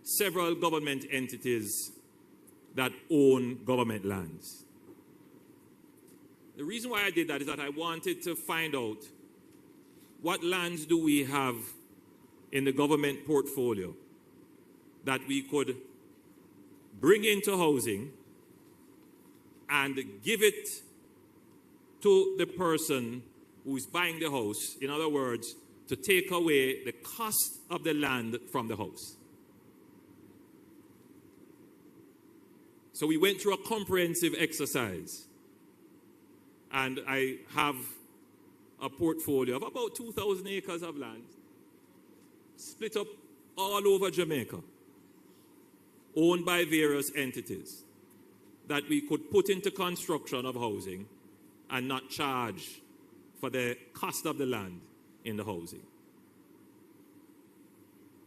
several government entities that own government lands. The reason why I did that is that I wanted to find out what lands do we have in the government portfolio that we could bring into housing and give it to the person who is buying the house. In other words, to take away the cost of the land from the house. So we went through a comprehensive exercise. And I have a portfolio of about 2,000 acres of land, split up all over Jamaica, owned by various entities, that we could put into construction of housing and not charge for the cost of the land in the housing.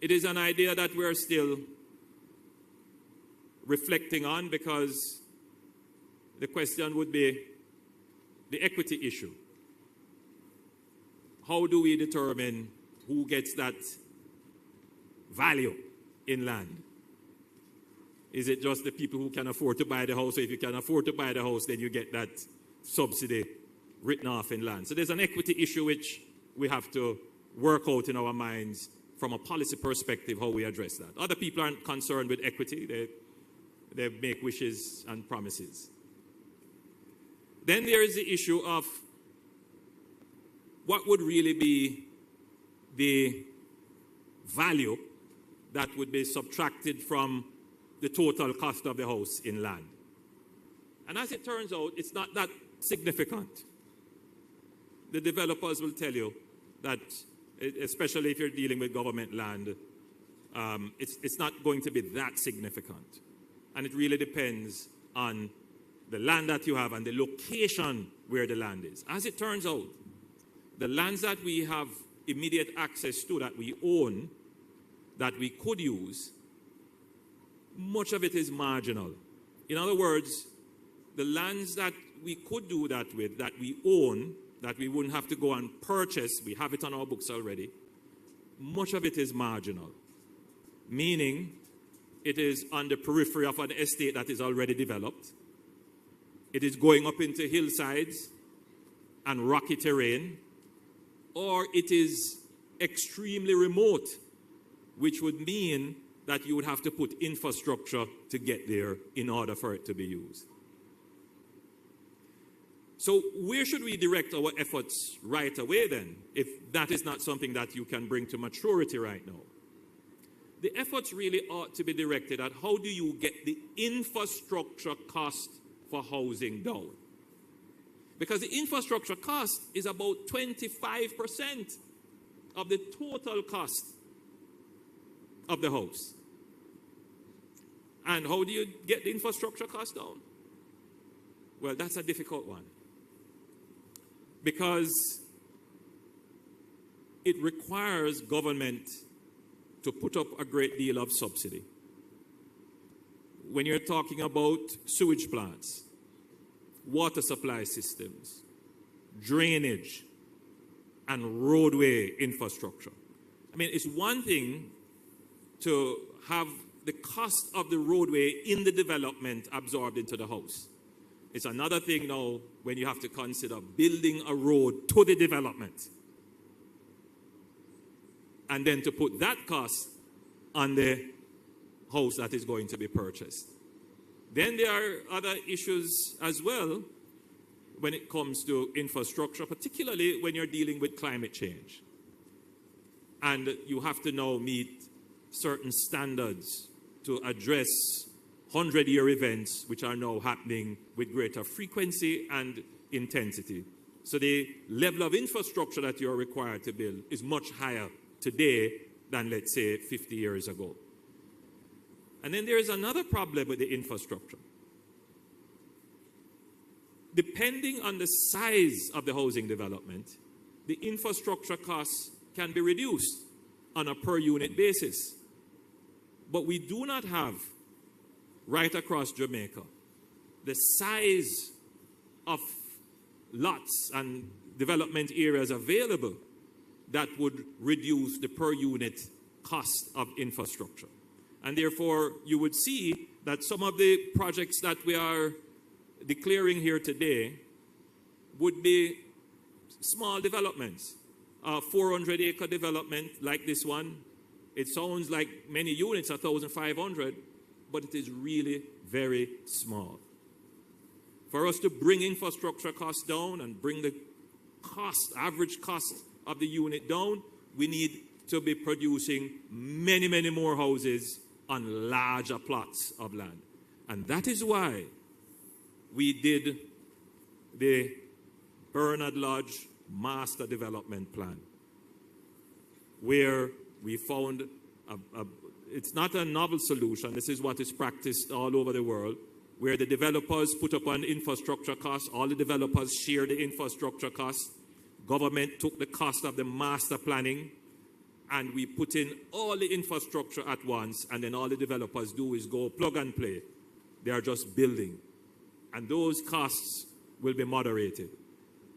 It is an idea that we're still reflecting on, because the question would be the equity issue. How do we determine who gets that value in land? Is it just the people who can afford to buy the house? So if you can afford to buy the house, then you get that subsidy written off in land. So there's an equity issue which we have to work out in our minds from a policy perspective, how we address that. Other people aren't concerned with equity. They make wishes and promises. Then there is the issue of what would really be the value that would be subtracted from the total cost of the house in land. And as it turns out, it's not that significant. The developers will tell you that, especially if you're dealing with government land, it's not going to be that significant. And it really depends on the land that you have and the location where the land is. As it turns out, the lands that we have immediate access to, that we own, that we could use, much of it is marginal. In other words, the lands that we could do that with, that we own, that we wouldn't have to go and purchase, we have it on our books already, much of it is marginal. Meaning, it is on the periphery of an estate that is already developed. It is going up into hillsides and rocky terrain, or it is extremely remote, which would mean that you would have to put infrastructure to get there in order for it to be used. So where should we direct our efforts right away then, if that is not something that you can bring to maturity right now? The efforts really ought to be directed at how do you get the infrastructure cost for housing down? Because the infrastructure cost is about 25% of the total cost of the house. And how do you get the infrastructure cost down? Well, that's a difficult one. Because it requires government to put up a great deal of subsidy. When you're talking about sewage plants, water supply systems, drainage, and roadway infrastructure. I mean, it's one thing to have the cost of the roadway in the development absorbed into the house. It's another thing now when you have to consider building a road to the development. And then to put that cost on the house that is going to be purchased. Then there are other issues as well when it comes to infrastructure, particularly when you're dealing with climate change. And you have to now meet certain standards to address 100-year events which are now happening with greater frequency and intensity. So the level of infrastructure that you're required to build is much higher today than, let's say, 50 years ago. And then there is another problem with the infrastructure. Depending on the size of the housing development, the infrastructure costs can be reduced on a per unit basis. But we do not have, right across Jamaica, the size of lots and development areas available that would reduce the per unit cost of infrastructure. And therefore, you would see that some of the projects that we are declaring here today would be small developments. A 400-acre development like this one, it sounds like many units, 1,500, but it is really very small. For us to bring infrastructure costs down and bring the average cost of the unit down, we need to be producing many, many more houses on larger plots of land. And that is why we did the Bernard Lodge Master Development Plan, where we found it's not a novel solution. This is what is practiced all over the world, where the developers put up an infrastructure cost, all the developers share the infrastructure cost, government took the cost of the master planning, and we put in all the infrastructure at once, and then all the developers do is go plug and play. They are just building. And those costs will be moderated.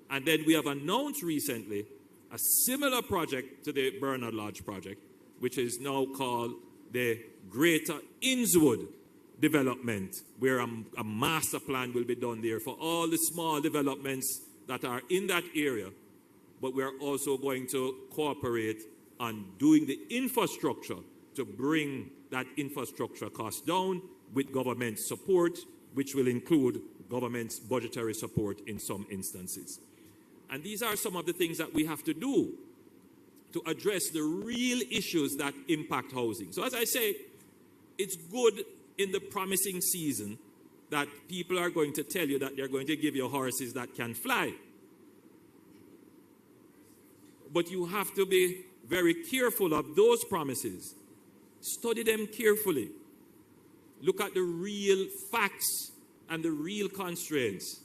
And then we have announced recently a similar project to the Bernard Lodge project, which is now called the Greater Innswood Development, where a master plan will be done there for all the small developments that are in that area. But we're also going to cooperate on doing the infrastructure to bring that infrastructure cost down with government support, which will include government's budgetary support in some instances. And these are some of the things that we have to do to address the real issues that impact housing. So as I say, it's good in the promising season that people are going to tell you that they're going to give you horses that can fly. But you have to be very careful of those promises. Study them carefully. Look at the real facts and the real constraints.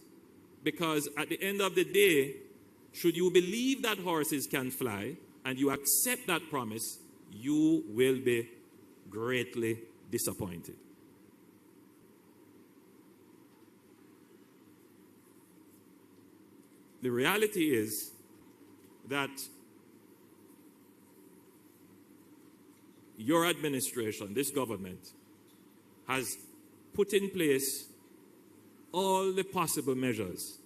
Because at the end of the day, should you believe that horses can fly and you accept that promise, you will be greatly disappointed. The reality is that your administration, this government, has put in place all the possible measures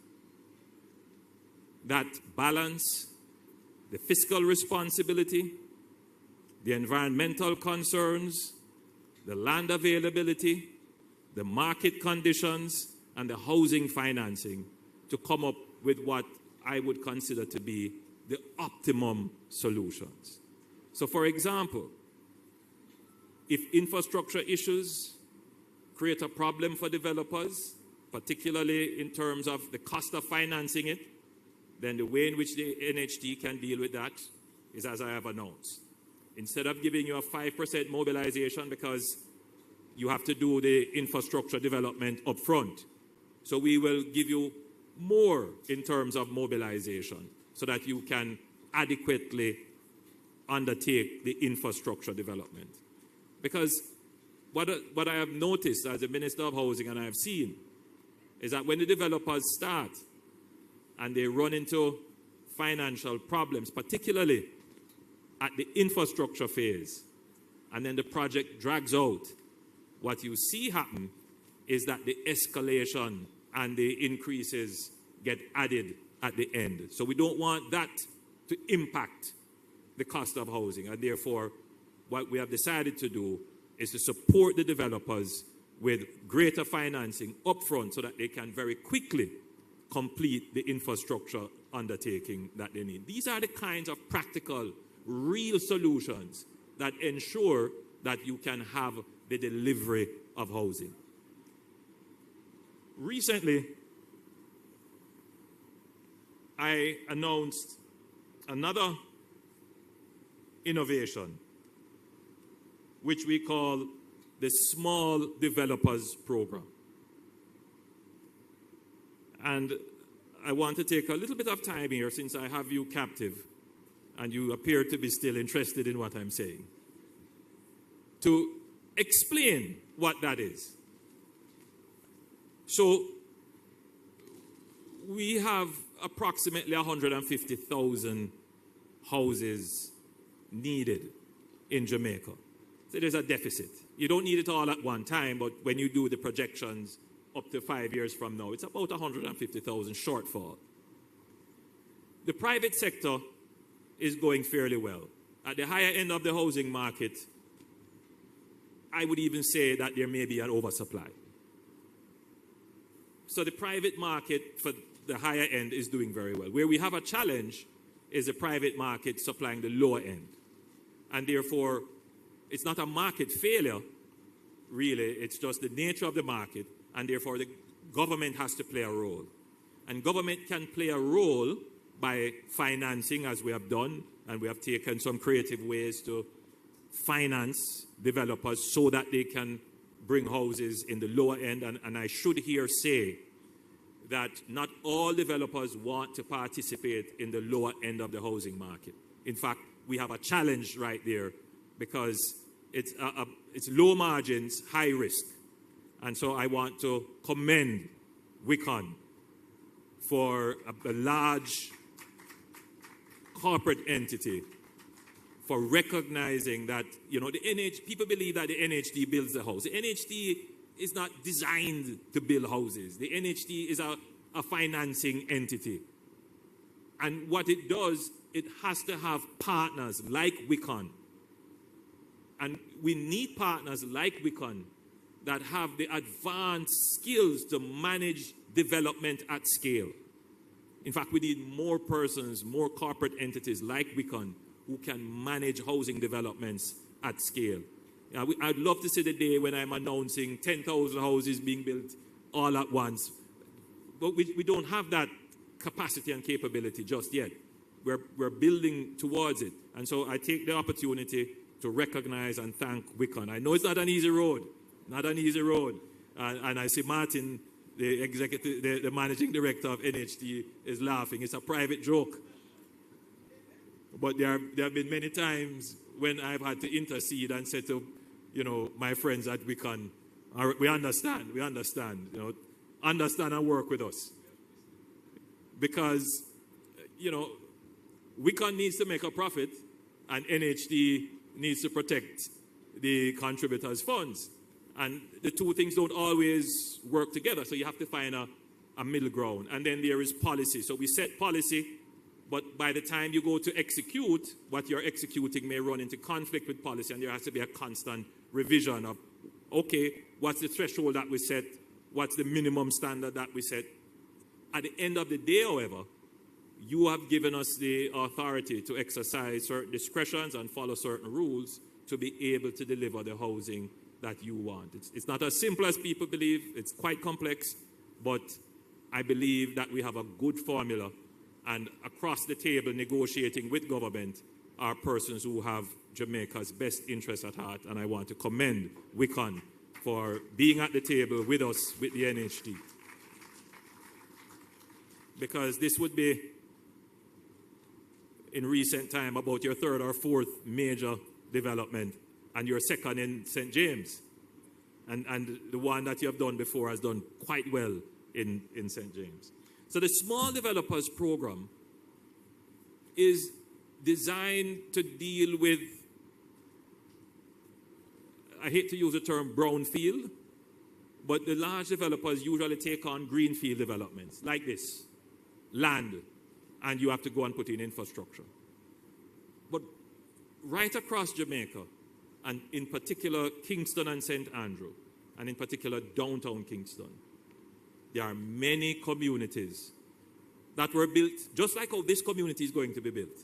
that balance the fiscal responsibility, the environmental concerns, the land availability, the market conditions, and the housing financing to come up with what I would consider to be the optimum solutions. So, for example, if infrastructure issues create a problem for developers, particularly in terms of the cost of financing it, then the way in which the NHT can deal with that is as I have announced. Instead of giving you a 5% mobilization because you have to do the infrastructure development up front, so we will give you more in terms of mobilization so that you can adequately undertake the infrastructure development. Because what I have noticed as a Minister of Housing and I have seen is that when the developers start and they run into financial problems, particularly at the infrastructure phase, and then the project drags out, what you see happen is that the escalation and the increases get added at the end. So we don't want that to impact the cost of housing, and therefore what we have decided to do is to support the developers with greater financing upfront so that they can very quickly complete the infrastructure undertaking that they need. These are the kinds of practical, real solutions that ensure that you can have the delivery of housing. Recently, I announced another innovation, which we call the Small Developers Program. And I want to take a little bit of time here, since I have you captive and you appear to be still interested in what I'm saying, to explain what that is. So we have approximately 150,000 houses needed in Jamaica. So there's a deficit. You don't need it all at one time, but when you do the projections up to 5 years from now, it's about 150,000 shortfall. the private sector is going fairly well. At the higher end of the housing market, I would even say that there may be an oversupply. So the private market for the higher end is doing very well. Where we have a challenge is the private market supplying the lower end. And therefore, it's not a market failure, really. It's just the nature of the market. And therefore, the government has to play a role. And government can play a role by financing, as we have done. And we have taken some creative ways to finance developers so that they can bring houses in the lower end. And I should here say that not all developers want to participate in the lower end of the housing market. In fact, we have a challenge right there because it's low margins, high risk. And so I want to commend Wicon for a large corporate entity for recognizing that, you know, people believe that the NHT builds the house. The NHT is not designed to build houses. The NHT is a financing entity. And what it does, it has to have partners like Wicon. And we need partners like Wicon that have the advanced skills to manage development at scale. In fact, we need more persons, more corporate entities like Wicon who can manage housing developments at scale. I'd love to see the day when I'm announcing 10,000 houses being built all at once. But we don't have that capacity and capability just yet. We're building towards it. And so I take the opportunity to recognize and thank Wicon. I know it's not an easy road, not an easy road. And I see Martin, the managing director of NHT, is laughing. It's a private joke. But there have been many times when I've had to intercede and say to, you know, my friends at Wicon, we understand, you know, understand and work with us. Because, you know, Wicon needs to make a profit and NHT needs to protect the contributors' funds. And the two things don't always work together, so you have to find a middle ground. And then there is policy. So we set policy, but by the time you go to execute, what you're executing may run into conflict with policy, and there has to be a constant revision of, okay, what's the threshold that we set? What's the minimum standard that we set? At the end of the day, however, you have given us the authority to exercise certain discretions and follow certain rules to be able to deliver the housing that you want. It's not as simple as people believe. It's quite complex, but I believe that we have a good formula, and across the table negotiating with government are persons who have Jamaica's best interests at heart, and I want to commend Wicon for being at the table with us with the NHT. Because this would be, in recent time, about your third or fourth major development, and your second in St. James. And the one that you have done before has done quite well in St. James. So the Small Developers Program is designed to deal with, I hate to use the term brownfield, but the large developers usually take on greenfield developments like this, land, and you have to go and put in infrastructure. But right across Jamaica, and in particular Kingston and St. Andrew, and in particular downtown Kingston, there are many communities that were built just like how this community is going to be built.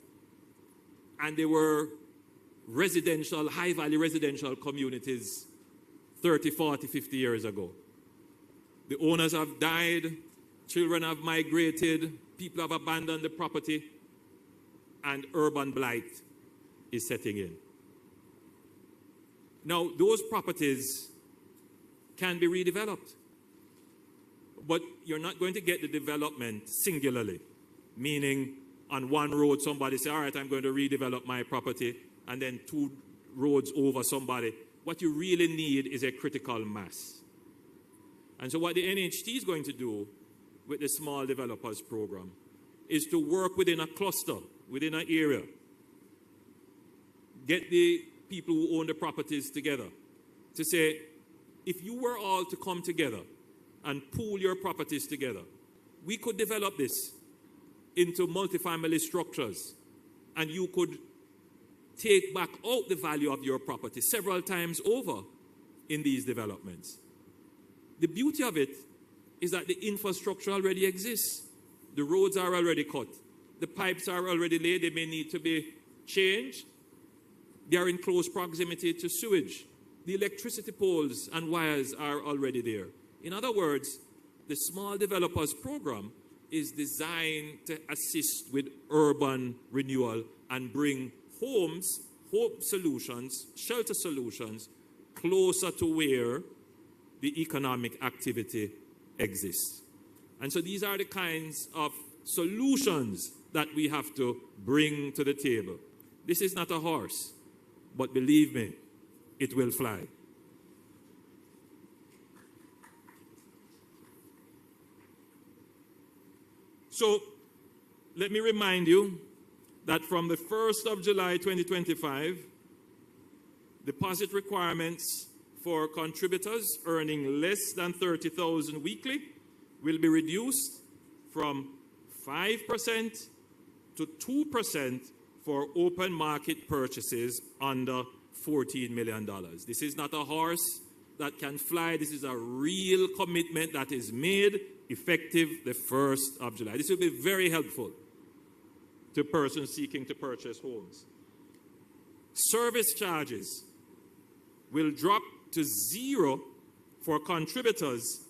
And they were residential, high-value residential communities 30, 40, 50 years ago. The owners have died, children have migrated, people have abandoned the property, and urban blight is setting in. Now, those properties can be redeveloped, but you're not going to get the development singularly, meaning on one road somebody say, all right, I'm going to redevelop my property, and then 2 roads over somebody. What you really need is a critical mass. And so what the NHT is going to do with the Small Developers Program is to work within a cluster, within an area, get the people who own the properties together to say, if you were all to come together and pool your properties together, we could develop this into multifamily structures, and you could take back out the value of your property several times over in these developments. The beauty of it is that the infrastructure already exists. The roads are already cut. The pipes are already laid. They may need to be changed. They are in close proximity to sewage. The electricity poles and wires are already there. In other words, the Small Developers Program is designed to assist with urban renewal and bring homes, home solutions, shelter solutions closer to where the economic activity exists. And so these are the kinds of solutions that we have to bring to the table. This is not a horse, but believe me, it will fly. So let me remind you that from the 1st of July 2025, deposit requirements for contributors earning less than $30,000 weekly will be reduced from 5% to 2% for open market purchases under $14 million. This is not a horse that can fly. This is a real commitment that is made effective the 1st of July. This will be very helpful to persons seeking to purchase homes. Service charges will drop to 0 for contributors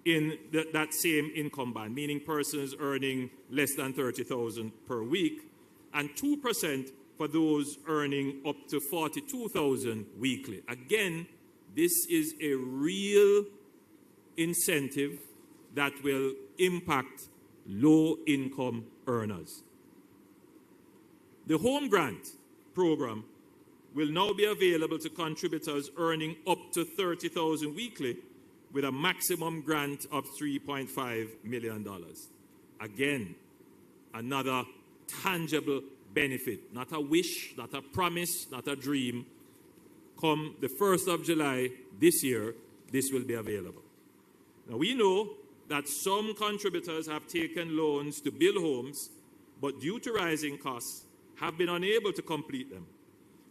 in that same income band, meaning persons earning less than $30,000 per week, and 2% for those earning up to $42,000 weekly. Again, this is a real incentive that will impact low-income earners. The Home Grant Program will now be available to contributors earning up to $30,000 weekly with a maximum grant of $3.5 million. Again, another tangible benefit, not a wish, not a promise, not a dream. Come the 1st of July this year, this will be available. Now, we know that some contributors have taken loans to build homes, but due to rising costs, have been unable to complete them.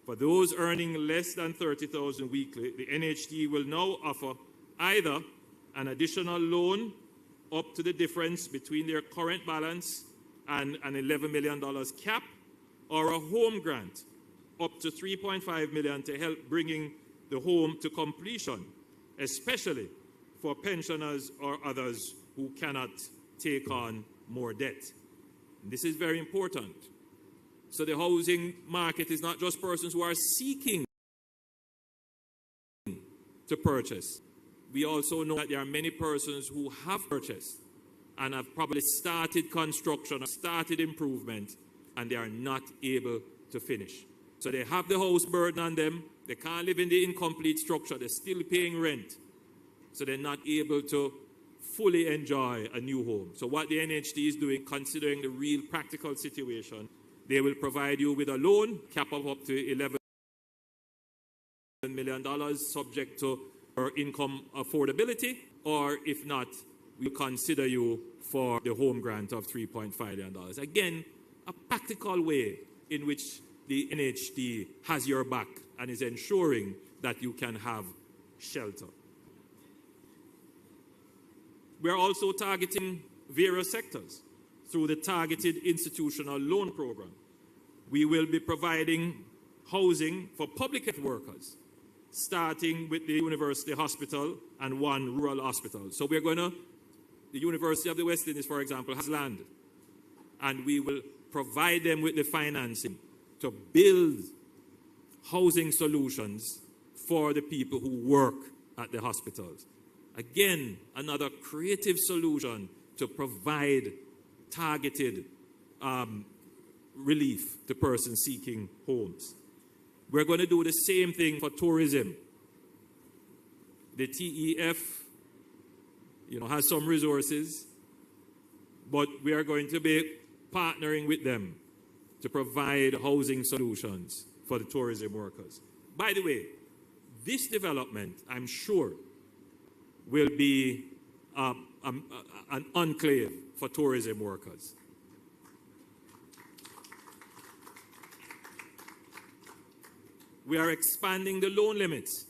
For those earning less than $30,000 weekly, the NHT will now offer either an additional loan up to the difference between their current balance and an $11 million cap, or a home grant up to $3.5 million to help bringing the home to completion, especially for pensioners or others who cannot take on more debt. And this is very important. So the housing market is not just persons who are seeking to purchase. We also know that there are many persons who have purchased and have probably started construction or started improvement, and they are not able to finish. So they have the house burden on them. They can't live in the incomplete structure. They're still paying rent. So they're not able to fully enjoy a new home. So what the NHT is doing, considering the real practical situation, they will provide you with a loan cap of up to $11 million, subject to our income affordability, or if not, we'll consider you for the home grant of $3.5 million. Again, a practical way in which the NHT has your back and is ensuring that you can have shelter. We're also targeting various sectors through the Targeted Institutional Loan Program. We will be providing housing for public health workers, starting with the University Hospital and one rural hospital. So we're going to, the University of the West Indies, for example, has land, and we will provide them with the financing to build housing solutions for the people who work at the hospitals. Again, another creative solution to provide targeted relief to persons seeking homes. We're going to do the same thing for tourism. The TEF, has some resources, but we are going to be partnering with them to provide housing solutions for the tourism workers. By the way, this development, I'm sure, will be an enclave for tourism workers. we are expanding the loan limits.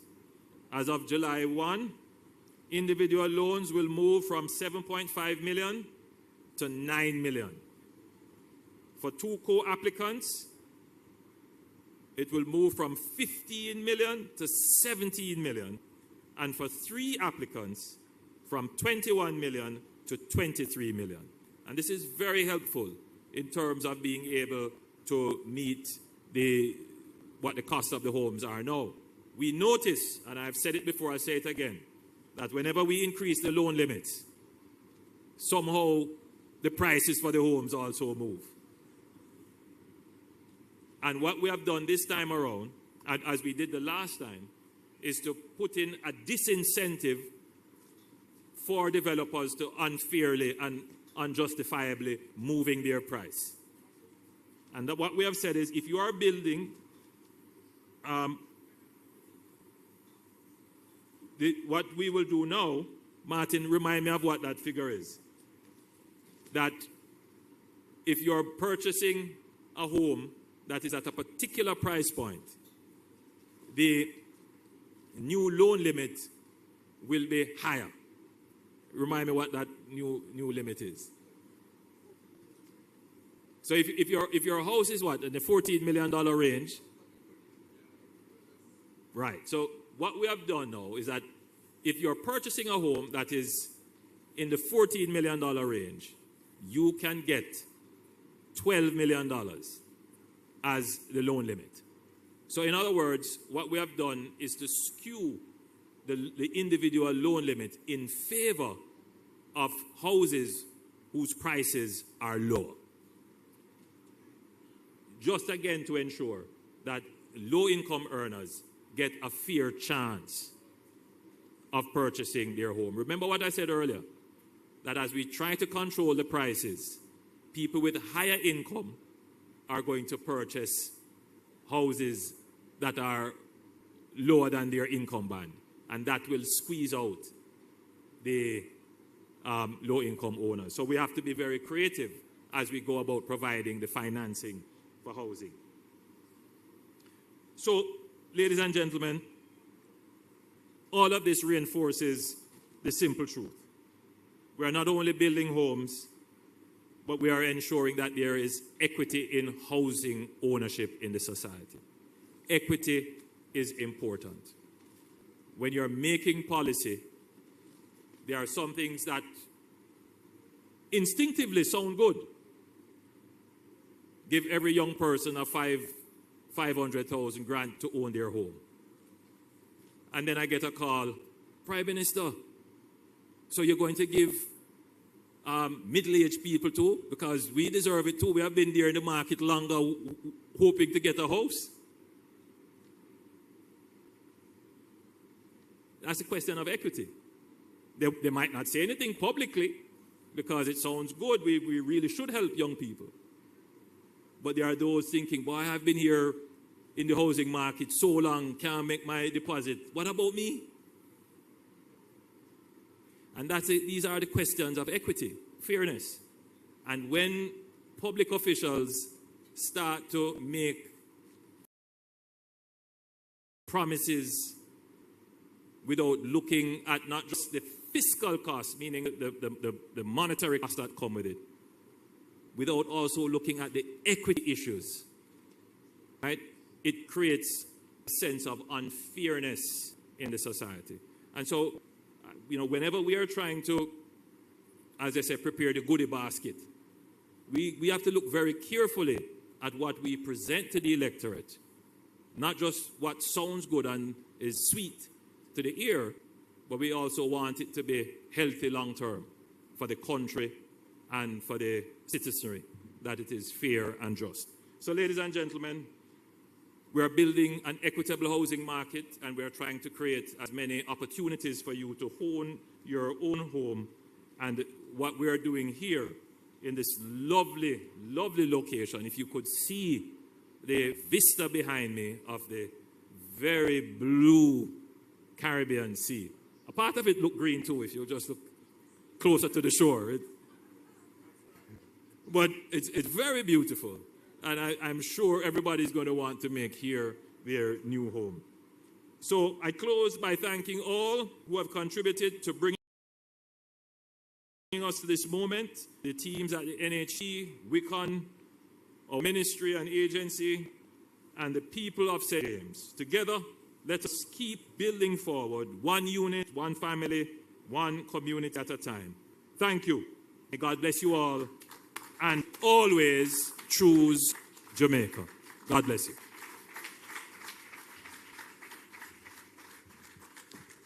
As of July 1, individual loans will move from 7.5 million to 9 million. For 2 co-applicants, it will move from 15 million to 17 million. And for 3 applicants, from 21 million to 23 million. And this is very helpful in terms of being able to meet what the cost of the homes are now. We notice, and I've said it before, I'll say it again, that whenever we increase the loan limits, somehow the prices for the homes also move. And what we have done this time around, and as we did the last time, is to put in a disincentive for developers to unfairly and unjustifiably moving their price. And what we have said is, if you are building, what we will do now, Martin, remind me of what that figure is. That if you're purchasing a home that is at a particular price point, the new loan limit will be higher. Remind me what that new limit is. So if your house is what, in the $14 million range, right. So what we have done now is that if you're purchasing a home that is in the $14 million range, you can get $12 million as the loan limit. So in other words, what we have done is to skew the individual loan limit in favor of houses whose prices are lower. Just again to ensure that low-income earners get a fair chance of purchasing their home. Remember what I said earlier, that as we try to control the prices, people with higher income are going to purchase houses that are lower than their income band, and that will squeeze out the low-income owners. So we have to be very creative as we go about providing the financing for housing. So, ladies and gentlemen, all of this reinforces the simple truth. We are not only building homes, but we are ensuring that there is equity in housing ownership in the society. Equity is important. When you're making policy, there are some things that instinctively sound good. Give every young person a 500,000 grant to own their home. And then I get a call, Prime Minister, so you're going to give middle-aged people too? Because we deserve it too. We have been there in the market longer hoping to get a house. That's a question of equity. They might not say anything publicly because it sounds good. We really should help young people. But there are those thinking, boy, I've been here in the housing market so long, can't make my deposit. What about me? And that's it. These are the questions of equity, fairness. And when public officials start to make promises without looking at not just the fiscal costs, meaning the monetary costs that come with it, without also looking at the equity issues, right? It creates a sense of unfairness in the society. And so, whenever we are trying to, as I said, prepare the goodie basket, we have to look very carefully at what we present to the electorate. Not just what sounds good and is sweet to the ear, but we also want it to be healthy long-term for the country and for the citizenry, that it is fair and just. So, ladies and gentlemen, we are building an equitable housing market, and we are trying to create as many opportunities for you to own your own home. And what we are doing here in this lovely, lovely location, if you could see the vista behind me of the very blue Caribbean Sea. A part of it looked green too, if you just look closer to the shore. But it's very beautiful. And I'm sure everybody's going to want to make here their new home. So I close by thanking all who have contributed to bringing us to this moment, the teams at the NHT, WICON, our ministry and agency, and the people of St. James. Together, let us keep building forward, one unit, one family, one community at a time. Thank you. May God bless you all, and always choose Jamaica. God bless you.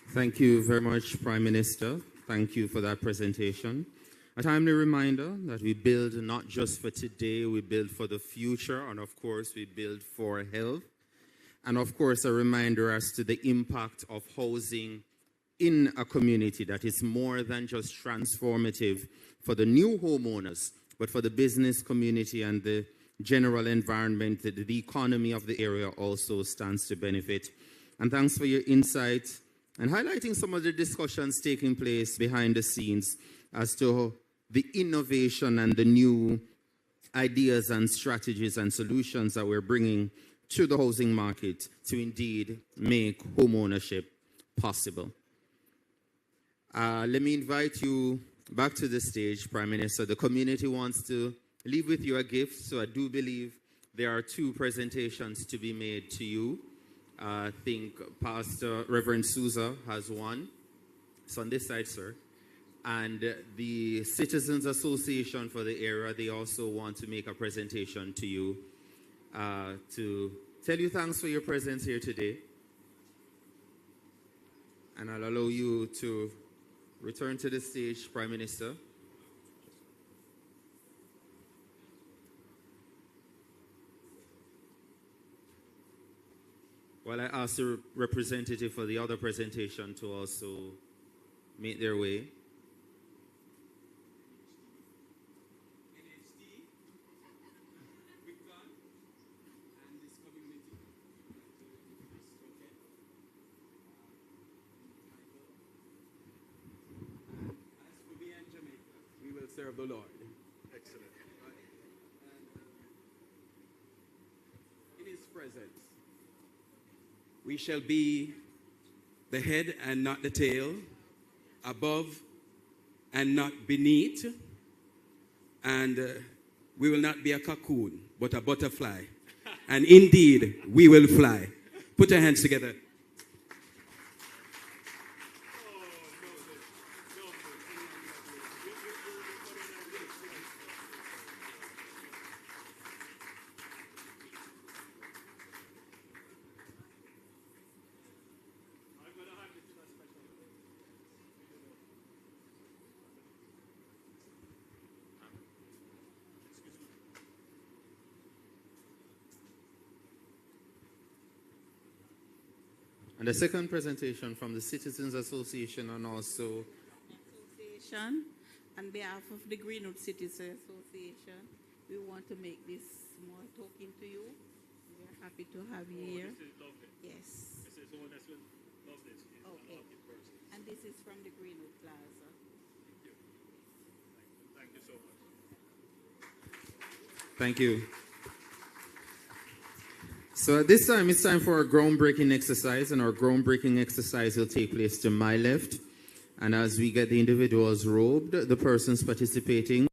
Thank you very much, Prime Minister. Thank you for that presentation. A timely reminder that we build not just for today, we build for the future, and of course, we build for health. And of course, a reminder as to the impact of housing in a community that is more than just transformative for the new homeowners, but for the business community and the general environment. The economy of the area also stands to benefit. And thanks for your insight and highlighting some of the discussions taking place behind the scenes as to the innovation and the new ideas and strategies and solutions that we're bringing to the housing market to indeed make home ownership possible. Let me invite you back to the stage, Prime Minister. The community wants to leave with you a gift, so I do believe there are 2 presentations to be made to you. I think Pastor Reverend Souza has one. It's on this side, sir. And the Citizens Association for the area, they also want to make a presentation to you to tell you thanks for your presence here today. And I'll allow you to return to the stage, Prime Minister. While I ask the representative for the other presentation to also make their way. NHT, WICON, and this community. As for me and Jamaica, we will serve the Lord. Excellent. And in His presence, we shall be the head and not the tail, above and not beneath, and we will not be a cocoon, but a butterfly. And indeed, we will fly. Put your hands together. And the second presentation from the Citizens Association and also Association, on behalf of the Greenwood Citizens Association, we want to make this small token to you. We are happy to have you here. This is lovely. Yes. Mrs. Holness will love this. Okay. And this is from the Greenwood Plaza. Thank you. Thank you so much. thank you. So at this time, it's time for a groundbreaking exercise, and our groundbreaking exercise will take place to my left. And as we get the individuals robed, the persons participating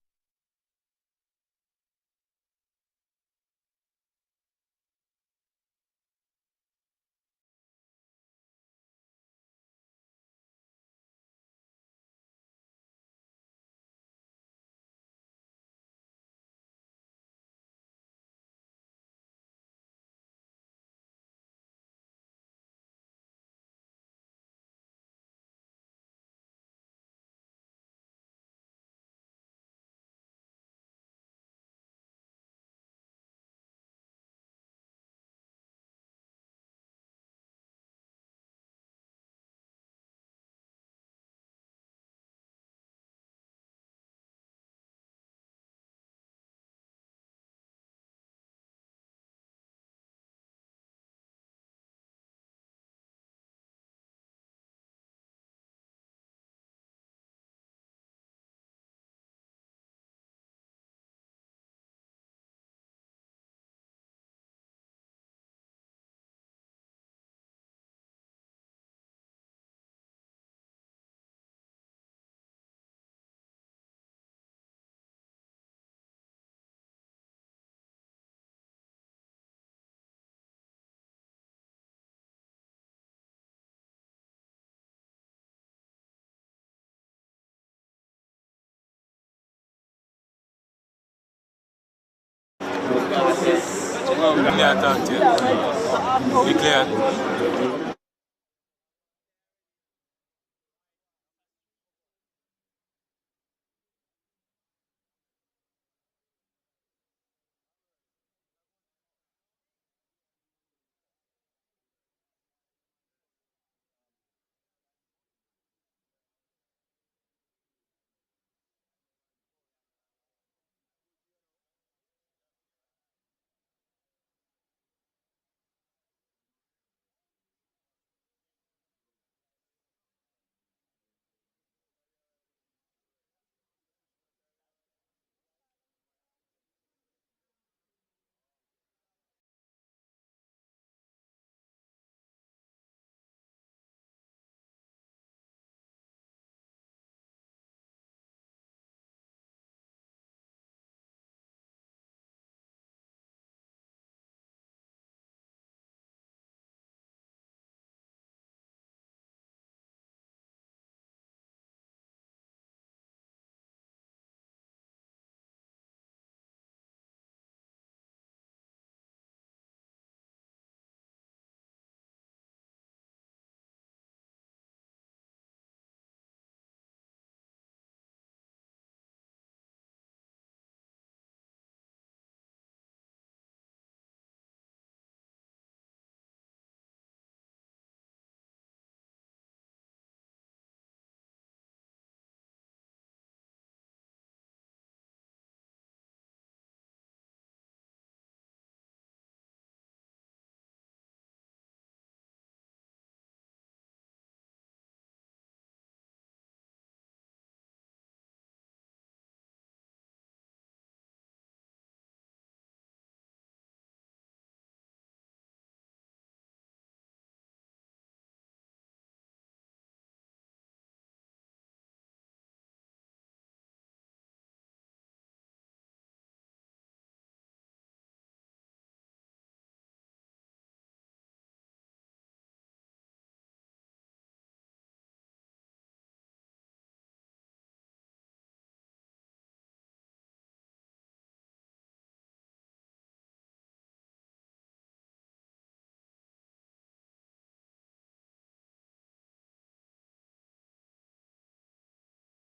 Yeah, talk to you. You clear?